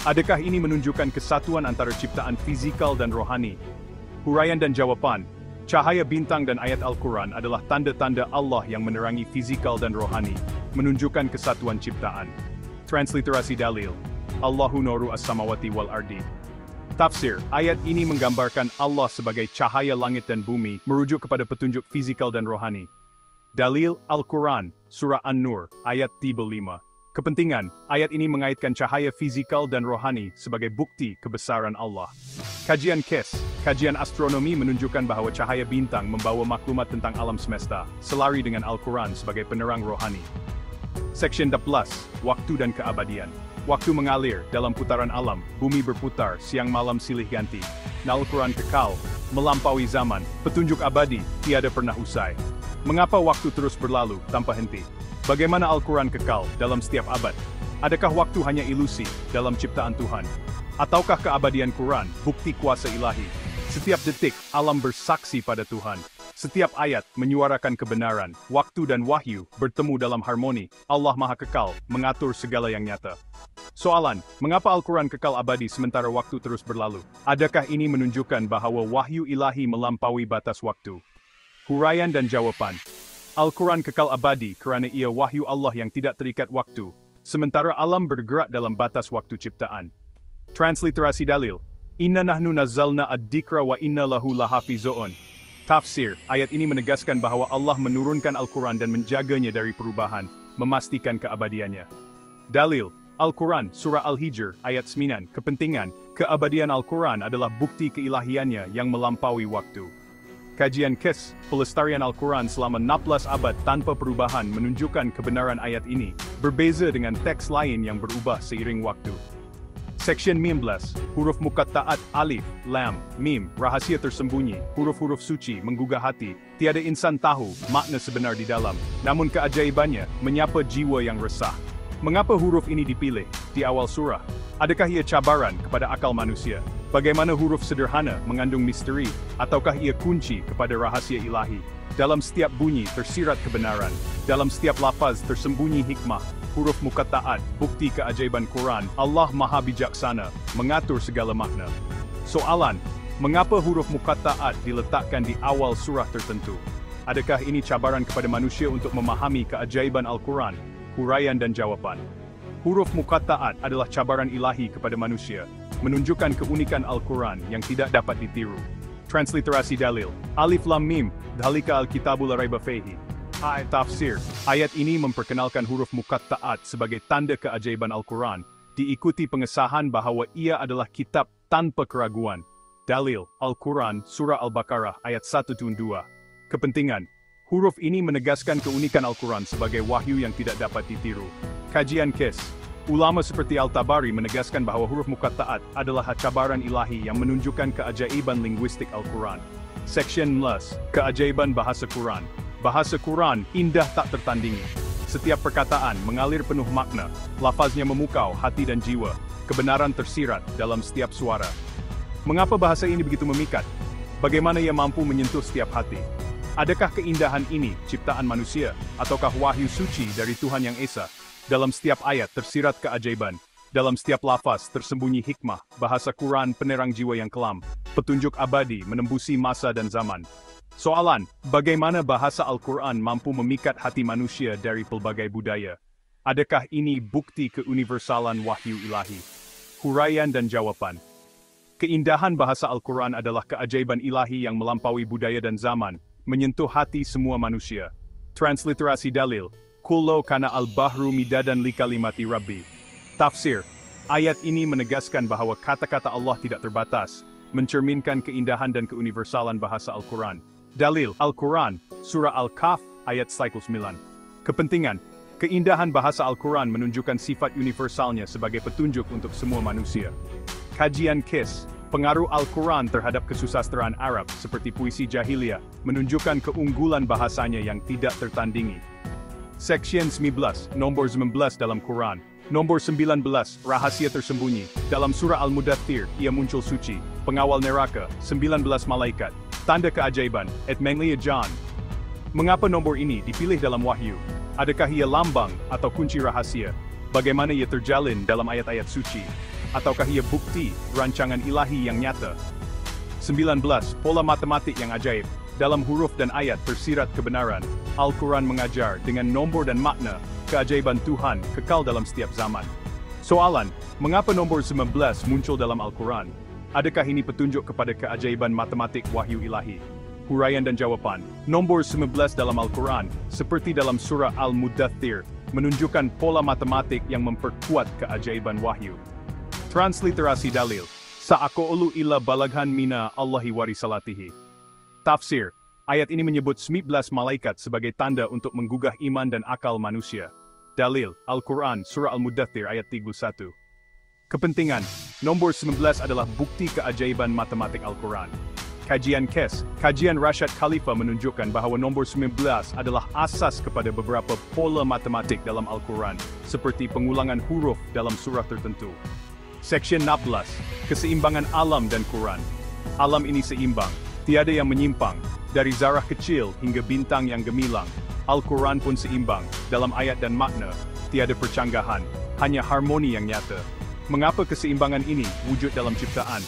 Speaker 1: Adakah ini menunjukkan kesatuan antara ciptaan fizikal dan rohani? Huraian dan jawaban, cahaya bintang dan ayat Al-Quran adalah tanda-tanda Allah yang menerangi fizikal dan rohani, menunjukkan kesatuan ciptaan. Transliterasi dalil, Allahu nuru as-samawati wal ardi. Tafsir, ayat ini menggambarkan Allah sebagai cahaya langit dan bumi, merujuk kepada petunjuk fizikal dan rohani. Dalil, Al-Quran, Surah An-Nur, ayat 35. Kepentingan, ayat ini mengaitkan cahaya fizikal dan rohani sebagai bukti kebesaran Allah. Kajian KES, kajian astronomi menunjukkan bahwa cahaya bintang membawa maklumat tentang alam semesta, selari dengan Al-Quran sebagai penerang rohani. Section 11, waktu dan keabadian. Waktu mengalir, dalam putaran alam, bumi berputar, siang malam silih ganti. Al-Quran kekal, melampaui zaman, petunjuk abadi, tiada pernah usai. Mengapa waktu terus berlalu, tanpa henti? Bagaimana Al-Quran kekal, dalam setiap abad? Adakah waktu hanya ilusi, dalam ciptaan Tuhan? Ataukah keabadian Quran, bukti kuasa ilahi? Setiap detik, alam bersaksi pada Tuhan. Setiap ayat menyuarakan kebenaran, waktu dan wahyu bertemu dalam harmoni. Allah Maha Kekal, mengatur segala yang nyata. Soalan, mengapa Al-Quran kekal abadi sementara waktu terus berlalu? Adakah ini menunjukkan bahwa wahyu ilahi melampaui batas waktu? Huraian dan jawaban. Al-Quran kekal abadi kerana ia wahyu Allah yang tidak terikat waktu, sementara alam bergerak dalam batas waktu ciptaan. Transliterasi dalil, Inna nahnu nazzalna ad-dikra wa inna lahu lahafizun. Tafsir, ayat ini menegaskan bahwa Allah menurunkan Al-Quran dan menjaganya dari perubahan, memastikan keabadiannya. Dalil, Al-Quran, Surah Al-Hijr, ayat 9, kepentingan, keabadian Al-Quran adalah bukti keilahiannya yang melampaui waktu. Kajian KES, pelestarian Al-Quran selama 16 abad tanpa perubahan menunjukkan kebenaran ayat ini, berbeza dengan teks lain yang berubah seiring waktu. Section 19, huruf muqatta'at, alif, lam, mim, rahasia tersembunyi, huruf-huruf suci menggugah hati, tiada insan tahu makna sebenar di dalam, namun keajaibannya menyapa jiwa yang resah. Mengapa huruf ini dipilih di awal surah? Adakah ia cabaran kepada akal manusia? Bagaimana huruf sederhana mengandung misteri, ataukah ia kunci kepada rahasia ilahi? Dalam setiap bunyi tersirat kebenaran, dalam setiap lafaz tersembunyi hikmah. Huruf muqatta'at, bukti keajaiban Quran, Allah Maha Bijaksana, mengatur segala makna. Soalan, mengapa huruf muqatta'at diletakkan di awal surah tertentu? Adakah ini cabaran kepada manusia untuk memahami keajaiban Al-Quran? Huraian dan jawaban. Huruf muqatta'at adalah cabaran ilahi kepada manusia, menunjukkan keunikan Al-Quran yang tidak dapat ditiru. Transliterasi dalil, Alif Lam Mim, Dhalika Al-Kitabu La Raiba Fihi. Tafsir, ayat ini memperkenalkan huruf muqatta'at sebagai tanda keajaiban Al-Quran, diikuti pengesahan bahwa ia adalah kitab tanpa keraguan. Dalil, Al-Quran, Surah Al-Baqarah, ayat 1-2. Kepentingan, huruf ini menegaskan keunikan Al-Quran sebagai wahyu yang tidak dapat ditiru. Kajian KES, ulama seperti Al-Tabari menegaskan bahwa huruf muqatta'at adalah cabaran ilahi yang menunjukkan keajaiban linguistik Al-Quran. Section 11, keajaiban bahasa Quran. Bahasa Quran indah tak tertandingi. Setiap perkataan mengalir penuh makna, lafaznya memukau hati dan jiwa, kebenaran tersirat dalam setiap suara. Mengapa bahasa ini begitu memikat? Bagaimana ia mampu menyentuh setiap hati? Adakah keindahan ini ciptaan manusia, ataukah wahyu suci dari Tuhan Yang Esa? Dalam setiap ayat tersirat keajaiban, dalam setiap lafaz tersembunyi hikmah. Bahasa Quran penerang jiwa yang kelam, petunjuk abadi menembusi masa dan zaman. Soalan, bagaimana bahasa Al-Quran mampu memikat hati manusia dari pelbagai budaya? Adakah ini bukti keuniversalan wahyu ilahi? Huraian dan jawaban. Keindahan bahasa Al-Quran adalah keajaiban ilahi yang melampaui budaya dan zaman, menyentuh hati semua manusia. Transliterasi dalil, Kullu kana al-bahru midadan li kalimati Rabbi. Tafsir, ayat ini menegaskan bahwa kata-kata Allah tidak terbatas, mencerminkan keindahan dan keuniversalan bahasa Al-Quran. Dalil, Al-Quran, Surah Al-Kahf, ayat 9. Kepentingan, keindahan bahasa Al-Quran menunjukkan sifat universalnya sebagai petunjuk untuk semua manusia. Kajian KIS, pengaruh Al-Quran terhadap kesusastraan Arab seperti puisi jahiliyah, menunjukkan keunggulan bahasanya yang tidak tertandingi. Section 19, nombor 19 dalam Quran. Nombor 19, rahasia tersembunyi. Dalam surah Al-Mudaththir, ia muncul suci, pengawal neraka, 19 malaikat, tanda keajaiban, et menglia John. Mengapa nombor ini dipilih dalam wahyu? Adakah ia lambang atau kunci rahasia? Bagaimana ia terjalin dalam ayat-ayat suci? Ataukah ia bukti rancangan ilahi yang nyata? 19. Pola matematik yang ajaib. Dalam huruf dan ayat tersirat kebenaran. Al-Quran mengajar dengan nombor dan makna, keajaiban Tuhan kekal dalam setiap zaman. Soalan, mengapa nombor 19 muncul dalam Al-Quran? Adakah ini petunjuk kepada keajaiban matematik wahyu ilahi? Huraian dan jawapan. Nombor 19 dalam Al-Quran, seperti dalam surah Al-Mudaththir, menunjukkan pola matematik yang memperkuat keajaiban wahyu. Transliterasi dalil, Sa'aqulu illa balaghan mina Allahi warisalatihi. Tafsir, ayat ini menyebut 19 malaikat sebagai tanda untuk menggugah iman dan akal manusia. Dalil, Al-Quran, Surah Al-Mudaththir ayat 31. Kepentingan, nombor 19 adalah bukti keajaiban matematik Al-Quran. Kajian KES, kajian Rashad Khalifa menunjukkan bahwa nombor 19 adalah asas kepada beberapa pola matematik dalam Al-Quran, seperti pengulangan huruf dalam surah tertentu. Section 16, keseimbangan alam dan Quran. Alam ini seimbang, tiada yang menyimpang, dari zarah kecil hingga bintang yang gemilang. Al-Quran pun seimbang, dalam ayat dan makna, tiada percanggahan, hanya harmoni yang nyata. Mengapa keseimbangan ini wujud dalam ciptaan?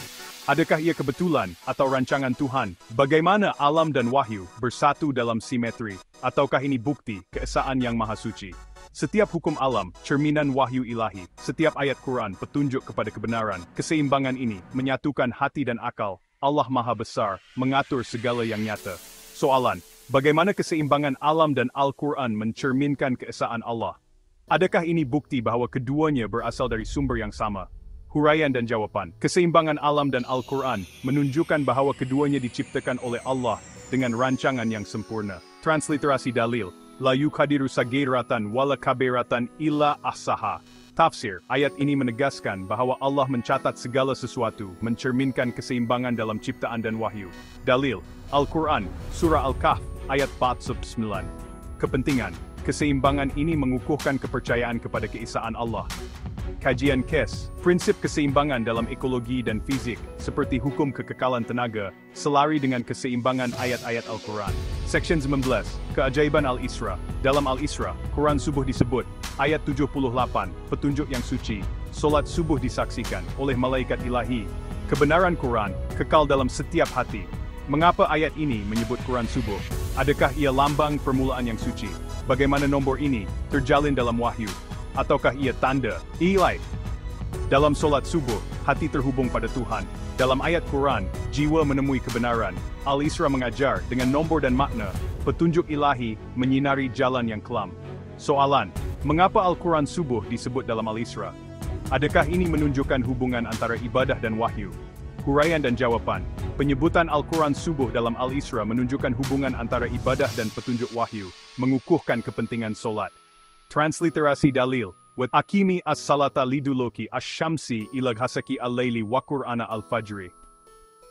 Speaker 1: Adakah ia kebetulan atau rancangan Tuhan? Bagaimana alam dan wahyu bersatu dalam simetri? Ataukah ini bukti keesaan yang maha suci? Setiap hukum alam, cerminan wahyu ilahi. Setiap ayat Quran, petunjuk kepada kebenaran. Keseimbangan ini menyatukan hati dan akal. Allah Maha Besar, mengatur segala yang nyata. Soalan, bagaimana keseimbangan alam dan Al-Quran mencerminkan keesaan Allah? Adakah ini bukti bahwa keduanya berasal dari sumber yang sama? Huraian dan jawapan. Keseimbangan alam dan Al-Quran menunjukkan bahwa keduanya diciptakan oleh Allah dengan rancangan yang sempurna. Transliterasi dalil, La yukadiru sagiratan wala kabiratan illa ahsaha. Tafsir, ayat ini menegaskan bahwa Allah mencatat segala sesuatu, mencerminkan keseimbangan dalam ciptaan dan wahyu. Dalil, Al-Quran, Surah Al-Kahf, ayat 49. Kepentingan, keseimbangan ini mengukuhkan kepercayaan kepada keesaan Allah. Kajian KES, prinsip keseimbangan dalam ekologi dan fizik, seperti hukum kekekalan tenaga, selari dengan keseimbangan ayat-ayat Al-Quran. Section 19, keajaiban Al-Isra. Dalam Al-Isra, Quran subuh disebut, ayat 78, petunjuk yang suci, solat subuh disaksikan oleh malaikat ilahi. Kebenaran Quran, kekal dalam setiap hati. Mengapa ayat ini menyebut Quran subuh? Adakah ia lambang permulaan yang suci? Bagaimana nombor ini terjalin dalam wahyu? Ataukah ia tanda, ilai? Dalam solat subuh, hati terhubung pada Tuhan. Dalam ayat Quran, jiwa menemui kebenaran. Al-Isra mengajar dengan nombor dan makna, petunjuk ilahi menyinari jalan yang kelam. Soalan, mengapa Al-Quran subuh disebut dalam Al-Isra? Adakah ini menunjukkan hubungan antara ibadah dan wahyu? Huraian dan jawapan, penyebutan Al-Quran subuh dalam Al-Isra menunjukkan hubungan antara ibadah dan petunjuk wahyu, mengukuhkan kepentingan solat. Transliterasi dalil, Wat akimi as-salata liduloki asy-syamsi ila ghasaki al-laili wa qur'ana al-fajri.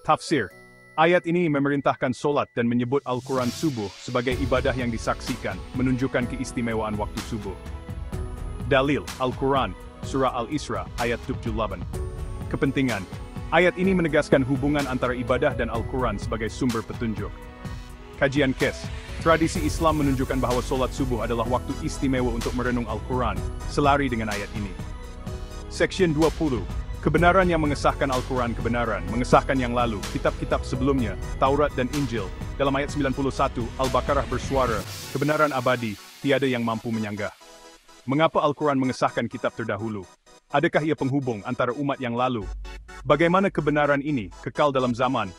Speaker 1: Tafsir, ayat ini memerintahkan solat dan menyebut Al-Quran subuh sebagai ibadah yang disaksikan, menunjukkan keistimewaan waktu subuh. Dalil, Al-Quran, Surah Al-Isra, ayat 78. Kepentingan, ayat ini menegaskan hubungan antara ibadah dan Al-Quran sebagai sumber petunjuk. Kajian KES, tradisi Islam menunjukkan bahwa solat subuh adalah waktu istimewa untuk merenung Al-Quran, selari dengan ayat ini. Section 20, kebenaran yang mengesahkan Al-Quran. Kebenaran, mengesahkan yang lalu, kitab-kitab sebelumnya, Taurat dan Injil. Dalam ayat 91, Al-Baqarah bersuara, kebenaran abadi, tiada yang mampu menyanggah. Mengapa Al-Quran mengesahkan kitab terdahulu? Adakah ia penghubung antara umat yang lalu Bagaimana kebenaran ini kekal dalam zaman?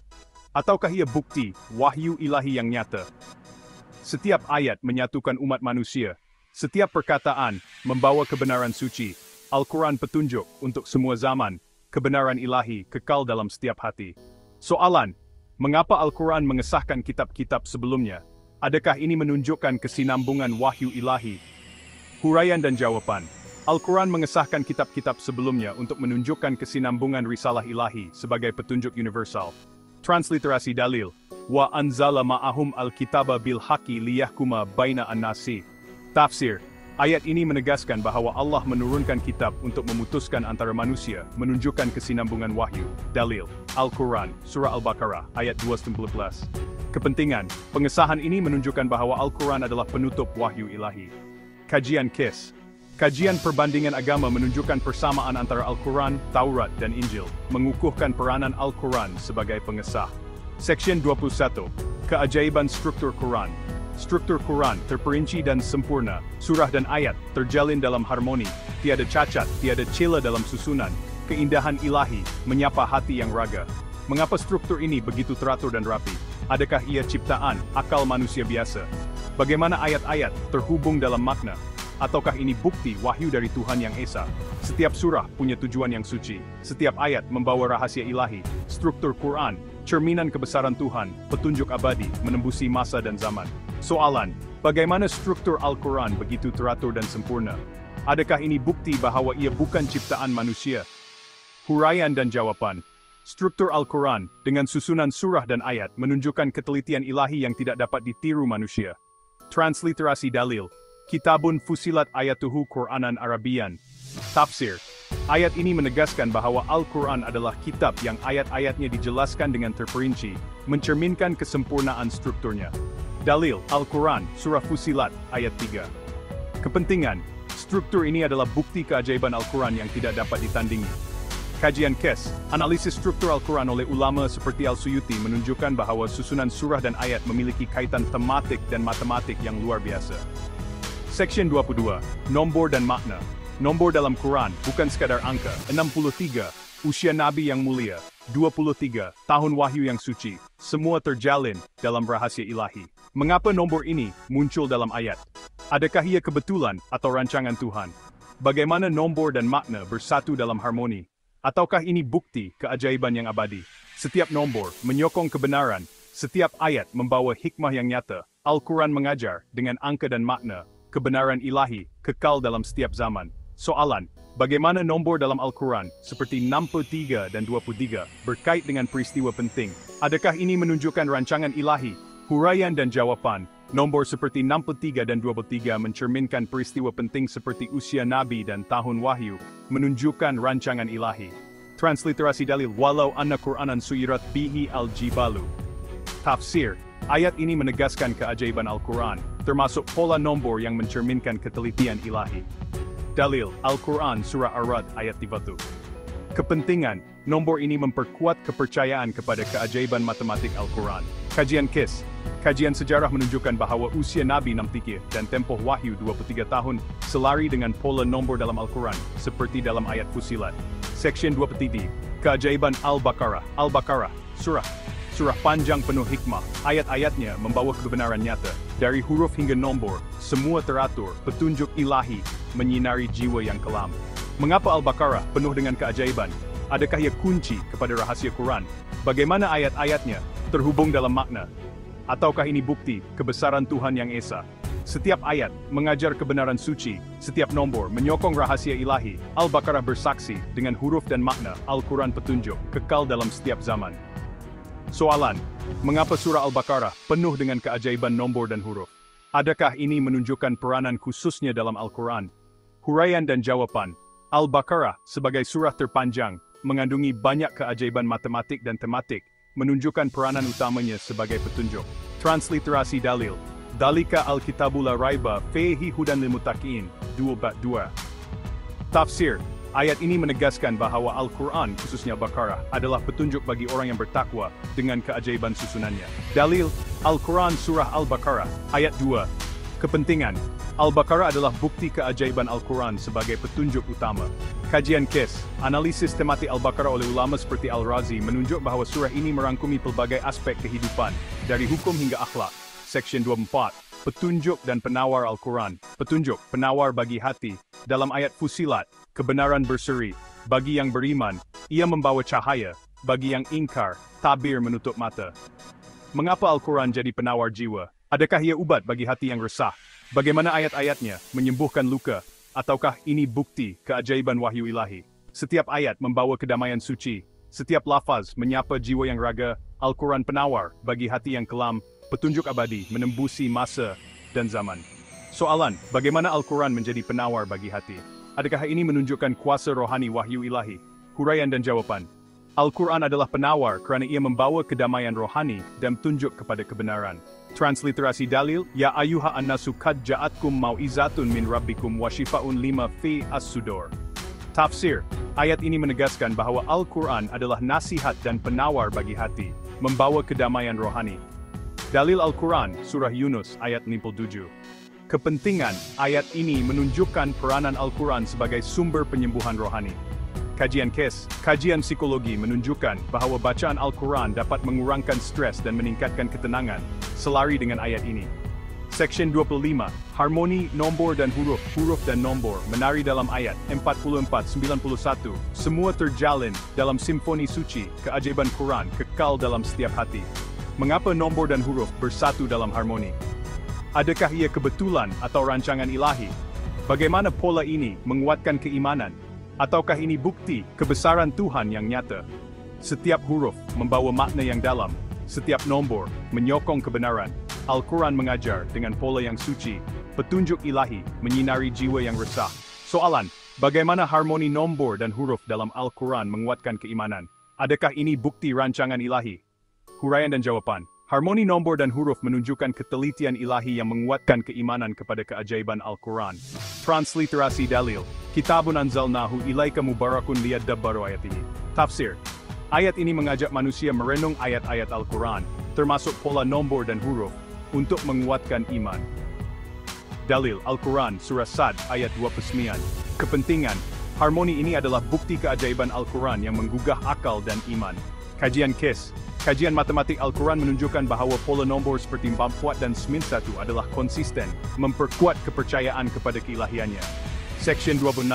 Speaker 1: Ataukah ia bukti wahyu ilahi yang nyata? Setiap ayat menyatukan umat manusia. Setiap perkataan membawa kebenaran suci. Al-Quran petunjuk untuk semua zaman. Kebenaran ilahi kekal dalam setiap hati. Soalan, mengapa Al-Quran mengesahkan kitab-kitab sebelumnya? Adakah ini menunjukkan kesinambungan wahyu ilahi? Huraian dan jawaban. Al-Quran mengesahkan kitab-kitab sebelumnya untuk menunjukkan kesinambungan risalah ilahi sebagai petunjuk universal. Transliterasi dalil. Wa anzala ma'ahum al-kitaba bil haqi liyahkuma baina an-nasi. Tafsir. Ayat ini menegaskan bahwa Allah menurunkan kitab untuk memutuskan antara manusia, menunjukkan kesinambungan wahyu. Dalil. Al-Quran, Surah Al-Baqarah, ayat 219. Kepentingan. Pengesahan ini menunjukkan bahwa Al-Quran adalah penutup wahyu ilahi. Kajian KIS. Kajian perbandingan agama menunjukkan persamaan antara Al-Quran, Taurat, dan Injil, mengukuhkan peranan Al-Quran sebagai pengesah. Seksyen 21. Keajaiban struktur Quran. Struktur Quran terperinci dan sempurna, surah dan ayat terjalin dalam harmoni, tiada cacat, tiada celah dalam susunan, keindahan ilahi menyapa hati yang raga. Mengapa struktur ini begitu teratur dan rapi? Adakah ia ciptaan, akal manusia biasa? Bagaimana ayat-ayat terhubung dalam makna? Ataukah ini bukti wahyu dari Tuhan Yang Esa? Setiap surah punya tujuan yang suci. Setiap ayat membawa rahasia ilahi. Struktur Quran, cerminan kebesaran Tuhan, petunjuk abadi, menembusi masa dan zaman. Soalan, bagaimana struktur Al-Quran begitu teratur dan sempurna? Adakah ini bukti bahwa ia bukan ciptaan manusia? Huraian dan jawaban. Struktur Al-Quran, dengan susunan surah dan ayat, menunjukkan ketelitian ilahi yang tidak dapat ditiru manusia. Transliterasi dalil. Kitabun fusilat ayatuhu Quranan Arabian. Tafsir. Ayat ini menegaskan bahwa Al-Quran adalah kitab yang ayat-ayatnya dijelaskan dengan terperinci, mencerminkan kesempurnaan strukturnya. Dalil, Al-Quran, Surah Fusilat, ayat 3. Kepentingan. Struktur ini adalah bukti keajaiban Al-Quran yang tidak dapat ditandingi. Kajian KES, analisis struktur Al-Quran oleh ulama seperti Al-Suyuti menunjukkan bahwa susunan surah dan ayat memiliki kaitan tematik dan matematik yang luar biasa. Seksyen 22, Nombor dan Makna. Nombor dalam Quran bukan sekadar angka, 63, usia Nabi yang mulia, 23, tahun wahyu yang suci, semua terjalin dalam rahasia ilahi. Mengapa nombor ini muncul dalam ayat? Adakah ia kebetulan atau rancangan Tuhan? Bagaimana nombor dan makna bersatu dalam harmoni? Ataukah ini bukti keajaiban yang abadi? Setiap nombor menyokong kebenaran, setiap ayat membawa hikmah yang nyata. Al-Quran mengajar dengan angka dan makna, kebenaran ilahi kekal dalam setiap zaman. Soalan, bagaimana nombor dalam Al-Quran seperti 63 dan 23 berkait dengan peristiwa penting? Adakah ini menunjukkan rancangan ilahi? Huraian dan jawaban. Nombor seperti 63 dan 23 mencerminkan peristiwa penting seperti usia Nabi dan tahun wahyu, menunjukkan rancangan ilahi. Transliterasi dalil, walau anna Qur'anan suyirat bihi al-jibalu. Tafsir. Ayat ini menegaskan keajaiban Al-Quran, termasuk pola nombor yang mencerminkan ketelitian ilahi. Dalil, Al-Quran Surah Ar-Ra'd ayat 30. Kepentingan, nombor ini memperkuat kepercayaan kepada keajaiban matematik Al-Quran. Kajian KIS, kajian sejarah menunjukkan bahwa usia Nabi 63 dan tempoh wahyu 23 tahun selari dengan pola nombor dalam Al-Quran, seperti dalam ayat Fusilat. Seksyen 2 keajaiban Al-Baqarah. Al-Baqarah, surah panjang penuh hikmah, ayat-ayatnya membawa kebenaran nyata. Dari huruf hingga nombor, semua teratur, petunjuk ilahi, menyinari jiwa yang kelam. Mengapa Al-Baqarah penuh dengan keajaiban? Adakah ia kunci kepada rahasia Quran? Bagaimana ayat-ayatnya terhubung dalam makna? Ataukah ini bukti kebesaran Tuhan Yang Esa? Setiap ayat mengajar kebenaran suci, setiap nombor menyokong rahasia ilahi. Al-Baqarah bersaksi dengan huruf dan makna, Al-Quran petunjuk, kekal dalam setiap zaman. Soalan, mengapa surah Al-Baqarah penuh dengan keajaiban nombor dan huruf? Adakah ini menunjukkan peranan khususnya dalam Al-Quran? Huraian dan jawaban. Al-Baqarah sebagai surah terpanjang, mengandungi banyak keajaiban matematik dan tematik, menunjukkan peranan utamanya sebagai petunjuk. Transliterasi dalil. Dalika al-kitabu la raiba fihi hudan lil muttaqin. 2:2. Tafsir. Ayat ini menegaskan bahwa Al-Quran, khususnya Baqarah, adalah petunjuk bagi orang yang bertakwa dengan keajaiban susunannya. Dalil, Al-Quran Surah Al-Baqarah, ayat 2. Kepentingan. Al-Baqarah adalah bukti keajaiban Al-Quran sebagai petunjuk utama. Kajian kes, analisis tematik Al-Baqarah oleh ulama seperti Al-Razi menunjuk bahawa surah ini merangkumi pelbagai aspek kehidupan, dari hukum hingga akhlak. Seksyen 24, petunjuk dan penawar Al-Quran. Petunjuk, penawar bagi hati. Dalam ayat Fusilat, kebenaran berseri. Bagi yang beriman, ia membawa cahaya. Bagi yang ingkar, tabir menutup mata. Mengapa Al-Quran jadi penawar jiwa? Adakah ia ubat bagi hati yang resah? Bagaimana ayat-ayatnya menyembuhkan luka? Ataukah ini bukti keajaiban wahyu ilahi? Setiap ayat membawa kedamaian suci. Setiap lafaz menyapa jiwa yang raga. Al-Quran penawar bagi hati yang kelam. Petunjuk abadi menembusi masa dan zaman. Soalan, bagaimana Al-Quran menjadi penawar bagi hati? Adakah ini menunjukkan kuasa rohani wahyu ilahi? Huraian dan jawapan. Al-Quran adalah penawar kerana ia membawa kedamaian rohani dan tunjuk kepada kebenaran. Transliterasi dalil, Ya ayuha an-nasu qad ja'atkum mau'izatun min rabbikum wa shifa'un lima fi as-sudur. Tafsir, ayat ini menegaskan bahawa Al-Quran adalah nasihat dan penawar bagi hati, membawa kedamaian rohani. Dalil Al-Quran, Surah Yunus, ayat 57. Kepentingan, ayat ini menunjukkan peranan Al-Quran sebagai sumber penyembuhan rohani. Kajian kes, kajian psikologi menunjukkan bahawa bacaan Al-Quran dapat mengurangkan stres dan meningkatkan ketenangan, selari dengan ayat ini. Seksyen 25, harmoni, nombor dan huruf dan nombor, menari dalam ayat 44-91, semua terjalin dalam simfoni suci, keajaiban Quran kekal dalam setiap hati. Mengapa nombor dan huruf bersatu dalam harmoni? Adakah ia kebetulan atau rancangan ilahi? Bagaimana pola ini menguatkan keimanan? Ataukah ini bukti kebesaran Tuhan yang nyata? Setiap huruf membawa makna yang dalam, setiap nombor menyokong kebenaran. Al-Quran mengajar dengan pola yang suci, petunjuk ilahi menyinari jiwa yang resah. Soalan, bagaimana harmoni nombor dan huruf dalam Al-Quran menguatkan keimanan? Adakah ini bukti rancangan ilahi? Huraian dan jawapan. Harmoni nombor dan huruf menunjukkan ketelitian ilahi yang menguatkan keimanan kepada keajaiban Al-Quran. Transliterasi dalil, Kitabun anzalnahu ilaika mubarakun liyadabbaru ayatihi. Tafsir, ayat ini mengajak manusia merenung ayat-ayat Al-Quran, termasuk pola nombor dan huruf, untuk menguatkan iman. Dalil Al-Quran, Surah Sad, ayat 29. Kepentingan, harmoni ini adalah bukti keajaiban Al-Quran yang menggugah akal dan iman. Kajian kes, kajian matematik Al-Quran menunjukkan bahawa pola nombor seperti 4 dan 1 adalah konsisten, memperkuat kepercayaan kepada keilahiannya. Seksyen 26,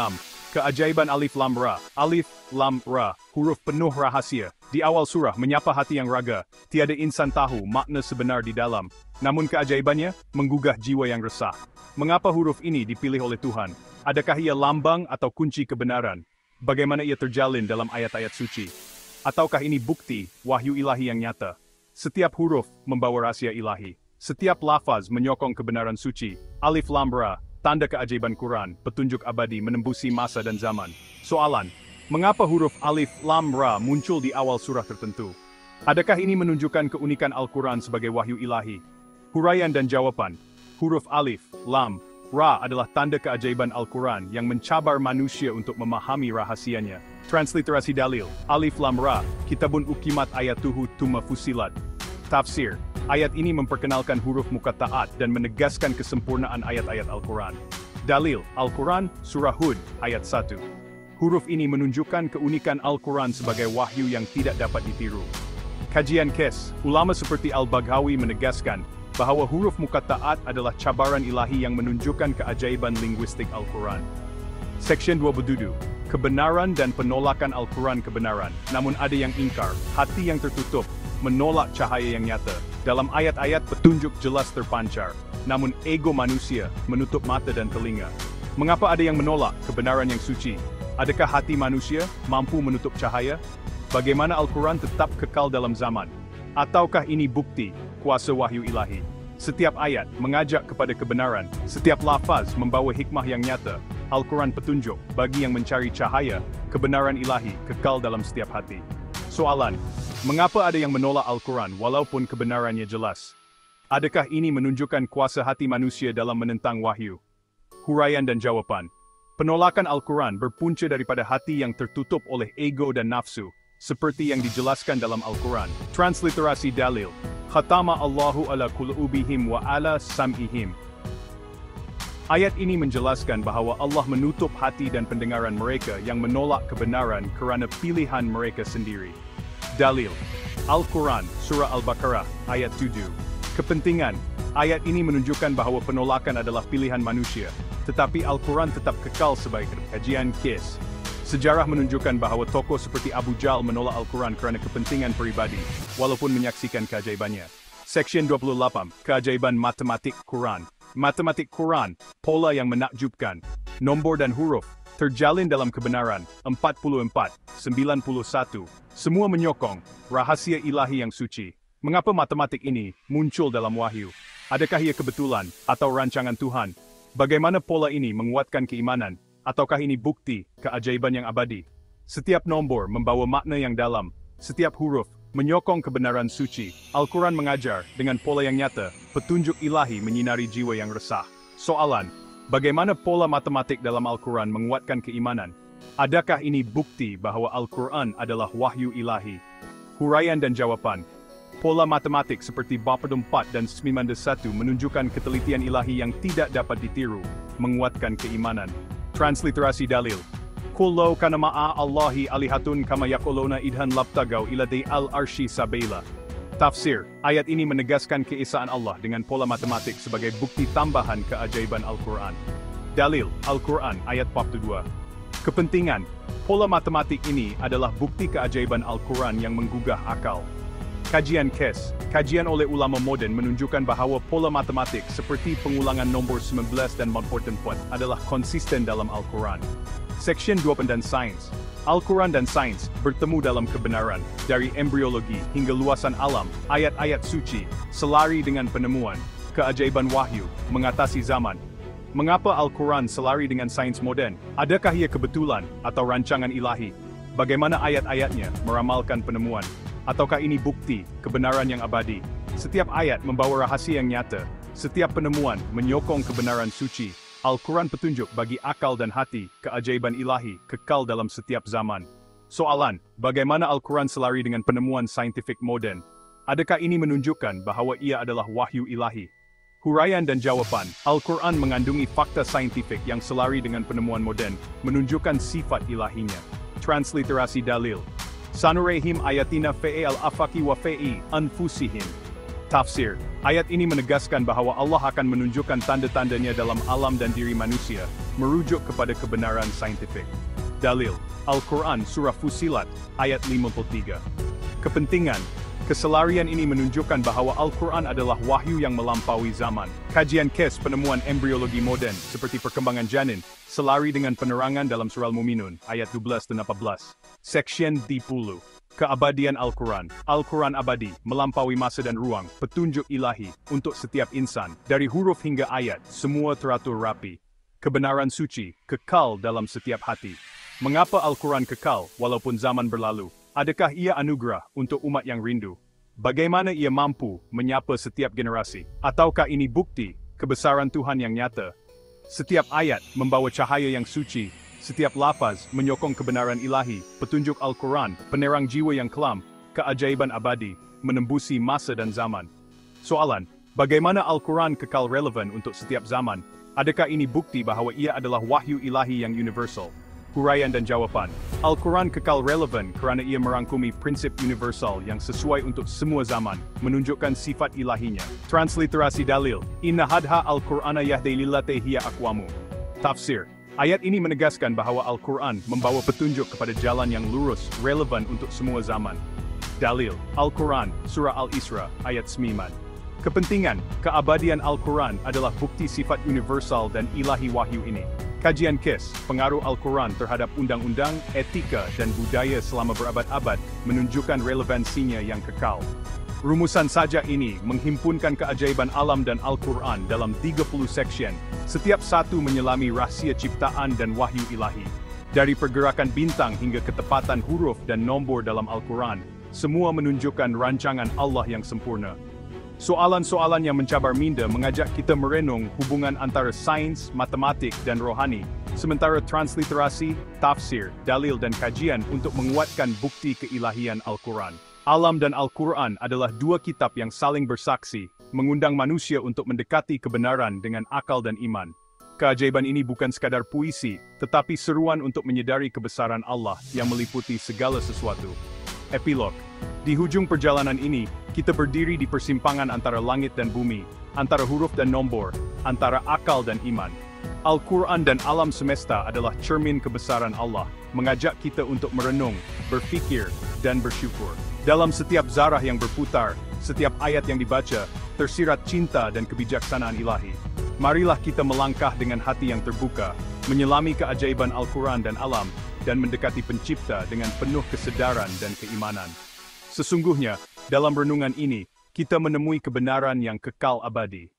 Speaker 1: keajaiban Alif Lam Ra. Alif, Lam, Ra, huruf penuh rahasia. Di awal surah menyapa hati yang raga, tiada insan tahu makna sebenar di dalam. Namun keajaibannya, menggugah jiwa yang resah. Mengapa huruf ini dipilih oleh Tuhan? Adakah ia lambang atau kunci kebenaran? Bagaimana ia terjalin dalam ayat-ayat suci? Ataukah ini bukti wahyu ilahi yang nyata? Setiap huruf membawa rahasia ilahi. Setiap lafaz menyokong kebenaran suci. Alif Lam Ra, tanda keajaiban Quran, petunjuk abadi menembusi masa dan zaman. Soalan, mengapa huruf Alif Lam Ra muncul di awal surah tertentu? Adakah ini menunjukkan keunikan Al-Quran sebagai wahyu ilahi? Huraian dan jawapan. Huruf Alif, Lam, Ra adalah tanda keajaiban Al-Quran yang mencabar manusia untuk memahami rahasianya. Transliterasi dalil, Alif Lam Ra, Kitabun ukimat ayatuhu tuma fusilat. Tafsir, ayat ini memperkenalkan huruf muqatta'at dan menegaskan kesempurnaan ayat-ayat Al-Quran. Dalil, Al-Quran, Surah Hud, ayat 1. Huruf ini menunjukkan keunikan Al-Quran sebagai wahyu yang tidak dapat ditiru. Kajian kes, ulama seperti Al-Baghawi menegaskan bahawa huruf muqatta'at adalah cabaran ilahi yang menunjukkan keajaiban linguistik Al-Quran. Seksyen 27, kebenaran dan penolakan Al-Quran kebenaran, namun ada yang ingkar, hati yang tertutup, menolak cahaya yang nyata. Dalam ayat-ayat petunjuk jelas terpancar, namun ego manusia menutup mata dan telinga. Mengapa ada yang menolak kebenaran yang suci? Adakah hati manusia mampu menutup cahaya? Bagaimana Al-Quran tetap kekal dalam zaman? Ataukah ini bukti kuasa wahyu ilahi? Setiap ayat mengajak kepada kebenaran, setiap lafaz membawa hikmah yang nyata. Al-Quran petunjuk bagi yang mencari cahaya, kebenaran ilahi kekal dalam setiap hati. Soalan, mengapa ada yang menolak Al-Quran walaupun kebenarannya jelas? Adakah ini menunjukkan kuasa hati manusia dalam menentang wahyu? Huraian dan jawapan. Penolakan Al-Quran berpunca daripada hati yang tertutup oleh ego dan nafsu, seperti yang dijelaskan dalam Al-Quran. Transliterasi dalil, Khatama Allahu ala qulubihim wa ala sam'ihim. Ayat ini menjelaskan bahwa Allah menutup hati dan pendengaran mereka yang menolak kebenaran kerana pilihan mereka sendiri. Dalil. Al-Quran, Surah Al-Baqarah, ayat 7. Kepentingan. Ayat ini menunjukkan bahwa penolakan adalah pilihan manusia, tetapi Al-Quran tetap kekal sebagai kajian kes. Sejarah menunjukkan bahwa tokoh seperti Abu Jahl menolak Al-Quran kerana kepentingan pribadi, walaupun menyaksikan keajaibannya. Seksyen 28, Keajaiban Matematik Quran. Matematik Quran, pola yang menakjubkan. Nombor dan huruf, terjalin dalam kebenaran, 44, 91. Semua menyokong, rahasia ilahi yang suci. Mengapa matematik ini muncul dalam wahyu? Adakah ia kebetulan, atau rancangan Tuhan? Bagaimana pola ini menguatkan keimanan? Ataukah ini bukti, keajaiban yang abadi? Setiap nombor membawa makna yang dalam. Setiap huruf menyokong kebenaran suci. Al-Quran mengajar, dengan pola yang nyata, petunjuk ilahi menyinari jiwa yang resah. Soalan, bagaimana pola matematik dalam Al-Quran menguatkan keimanan? Adakah ini bukti bahwa Al-Quran adalah wahyu ilahi? Huraian dan jawapan. Pola matematik seperti bab 4 dan 91 menunjukkan ketelitian ilahi yang tidak dapat ditiru, menguatkan keimanan. Transliterasi dalil. Kullu kana ma'a Allahi alihatun kama yaquluna idhan labtagaw ila di al-arshi sabila. Tafsir, ayat ini menegaskan keesaan Allah dengan pola matematik sebagai bukti tambahan keajaiban Al-Quran. Dalil, Al-Quran, ayat 42. Kepentingan, pola matematik ini adalah bukti keajaiban Al-Quran yang menggugah akal. Kajian kes, kajian oleh ulama moden menunjukkan bahawa pola matematik seperti pengulangan nombor 19 dan 44 adalah konsisten dalam Al-Quran. Seksyen 2 dan Sains. Al-Quran dan sains bertemu dalam kebenaran, dari embriologi hingga luasan alam, ayat-ayat suci, selari dengan penemuan, keajaiban wahyu, mengatasi zaman. Mengapa Al-Quran selari dengan sains moden? Adakah ia kebetulan atau rancangan ilahi? Bagaimana ayat-ayatnya meramalkan penemuan? Ataukah ini bukti, kebenaran yang abadi? Setiap ayat membawa rahasia yang nyata. Setiap penemuan menyokong kebenaran suci. Al-Quran petunjuk bagi akal dan hati, keajaiban ilahi, kekal dalam setiap zaman. Soalan, bagaimana Al-Quran selari dengan penemuan saintifik moden? Adakah ini menunjukkan bahwa ia adalah wahyu ilahi? Huraian dan jawapan, Al-Quran mengandungi fakta saintifik yang selari dengan penemuan moden, menunjukkan sifat ilahinya. Transliterasi dalil. Sanurehim ayatina fe'e al-afaki wa fe'i anfusihim. Tafsir, ayat ini menegaskan bahwa Allah akan menunjukkan tanda-tandanya dalam alam dan diri manusia, merujuk kepada kebenaran saintifik. Dalil, Al-Quran Surah Fussilat, ayat 53. Kepentingan, keselarian ini menunjukkan bahwa Al-Quran adalah wahyu yang melampaui zaman. Kajian kes penemuan embriologi moden, seperti perkembangan janin, selari dengan penerangan dalam Surah Al-Muminun, ayat 12 dan 14. Seksyen 10. Keabadian Al-Quran. Al-Quran abadi, melampaui masa dan ruang, petunjuk ilahi, untuk setiap insan, dari huruf hingga ayat, semua teratur rapi. Kebenaran suci, kekal dalam setiap hati. Mengapa Al-Quran kekal, walaupun zaman berlalu? Adakah ia anugerah untuk umat yang rindu? Bagaimana ia mampu menyapa setiap generasi? Ataukah ini bukti, kebesaran Tuhan yang nyata? Setiap ayat membawa cahaya yang suci, setiap lafaz menyokong kebenaran ilahi, petunjuk Al-Quran, penerang jiwa yang kelam, keajaiban abadi, menembusi masa dan zaman. Soalan, bagaimana Al-Quran kekal relevan untuk setiap zaman? Adakah ini bukti bahwa ia adalah wahyu ilahi yang universal? Huraian dan jawapan, Al-Quran kekal relevan kerana ia merangkumi prinsip universal yang sesuai untuk semua zaman, menunjukkan sifat ilahinya. Transliterasi dalil, Inna hadha Al-Qur'ana yahdi lillati hiya aqwamu. Tafsir, ayat ini menegaskan bahwa Al-Quran membawa petunjuk kepada jalan yang lurus, relevan untuk semua zaman. Dalil, Al-Quran, Surah Al-Isra, ayat 9. Kepentingan, keabadian Al-Quran adalah bukti sifat universal dan ilahi wahyu ini. Kajian kes, pengaruh Al-Quran terhadap undang-undang, etika, dan budaya selama berabad-abad menunjukkan relevansinya yang kekal. Rumusan saja ini menghimpunkan keajaiban alam dan Al-Quran dalam 30 seksyen, setiap satu menyelami rahasia ciptaan dan wahyu ilahi. Dari pergerakan bintang hingga ketepatan huruf dan nombor dalam Al-Quran, semua menunjukkan rancangan Allah yang sempurna. Soalan-soalan yang mencabar minda mengajak kita merenung hubungan antara sains, matematik, dan rohani, sementara transliterasi, tafsir, dalil dan kajian untuk menguatkan bukti keilahian Al-Quran. Alam dan Al-Quran adalah dua kitab yang saling bersaksi, mengundang manusia untuk mendekati kebenaran dengan akal dan iman. Keajaiban ini bukan sekadar puisi, tetapi seruan untuk menyadari kebesaran Allah yang meliputi segala sesuatu. Epilog. Di hujung perjalanan ini, kita berdiri di persimpangan antara langit dan bumi, antara huruf dan nombor, antara akal dan iman. Al-Quran dan alam semesta adalah cermin kebesaran Allah, mengajak kita untuk merenung, berfikir, dan bersyukur. Dalam setiap zarah yang berputar, setiap ayat yang dibaca, tersirat cinta dan kebijaksanaan ilahi. Marilah kita melangkah dengan hati yang terbuka, menyelami keajaiban Al-Quran dan alam, dan mendekati Pencipta dengan penuh kesedaran dan keimanan. Sesungguhnya, dalam renungan ini, kita menemui kebenaran yang kekal abadi.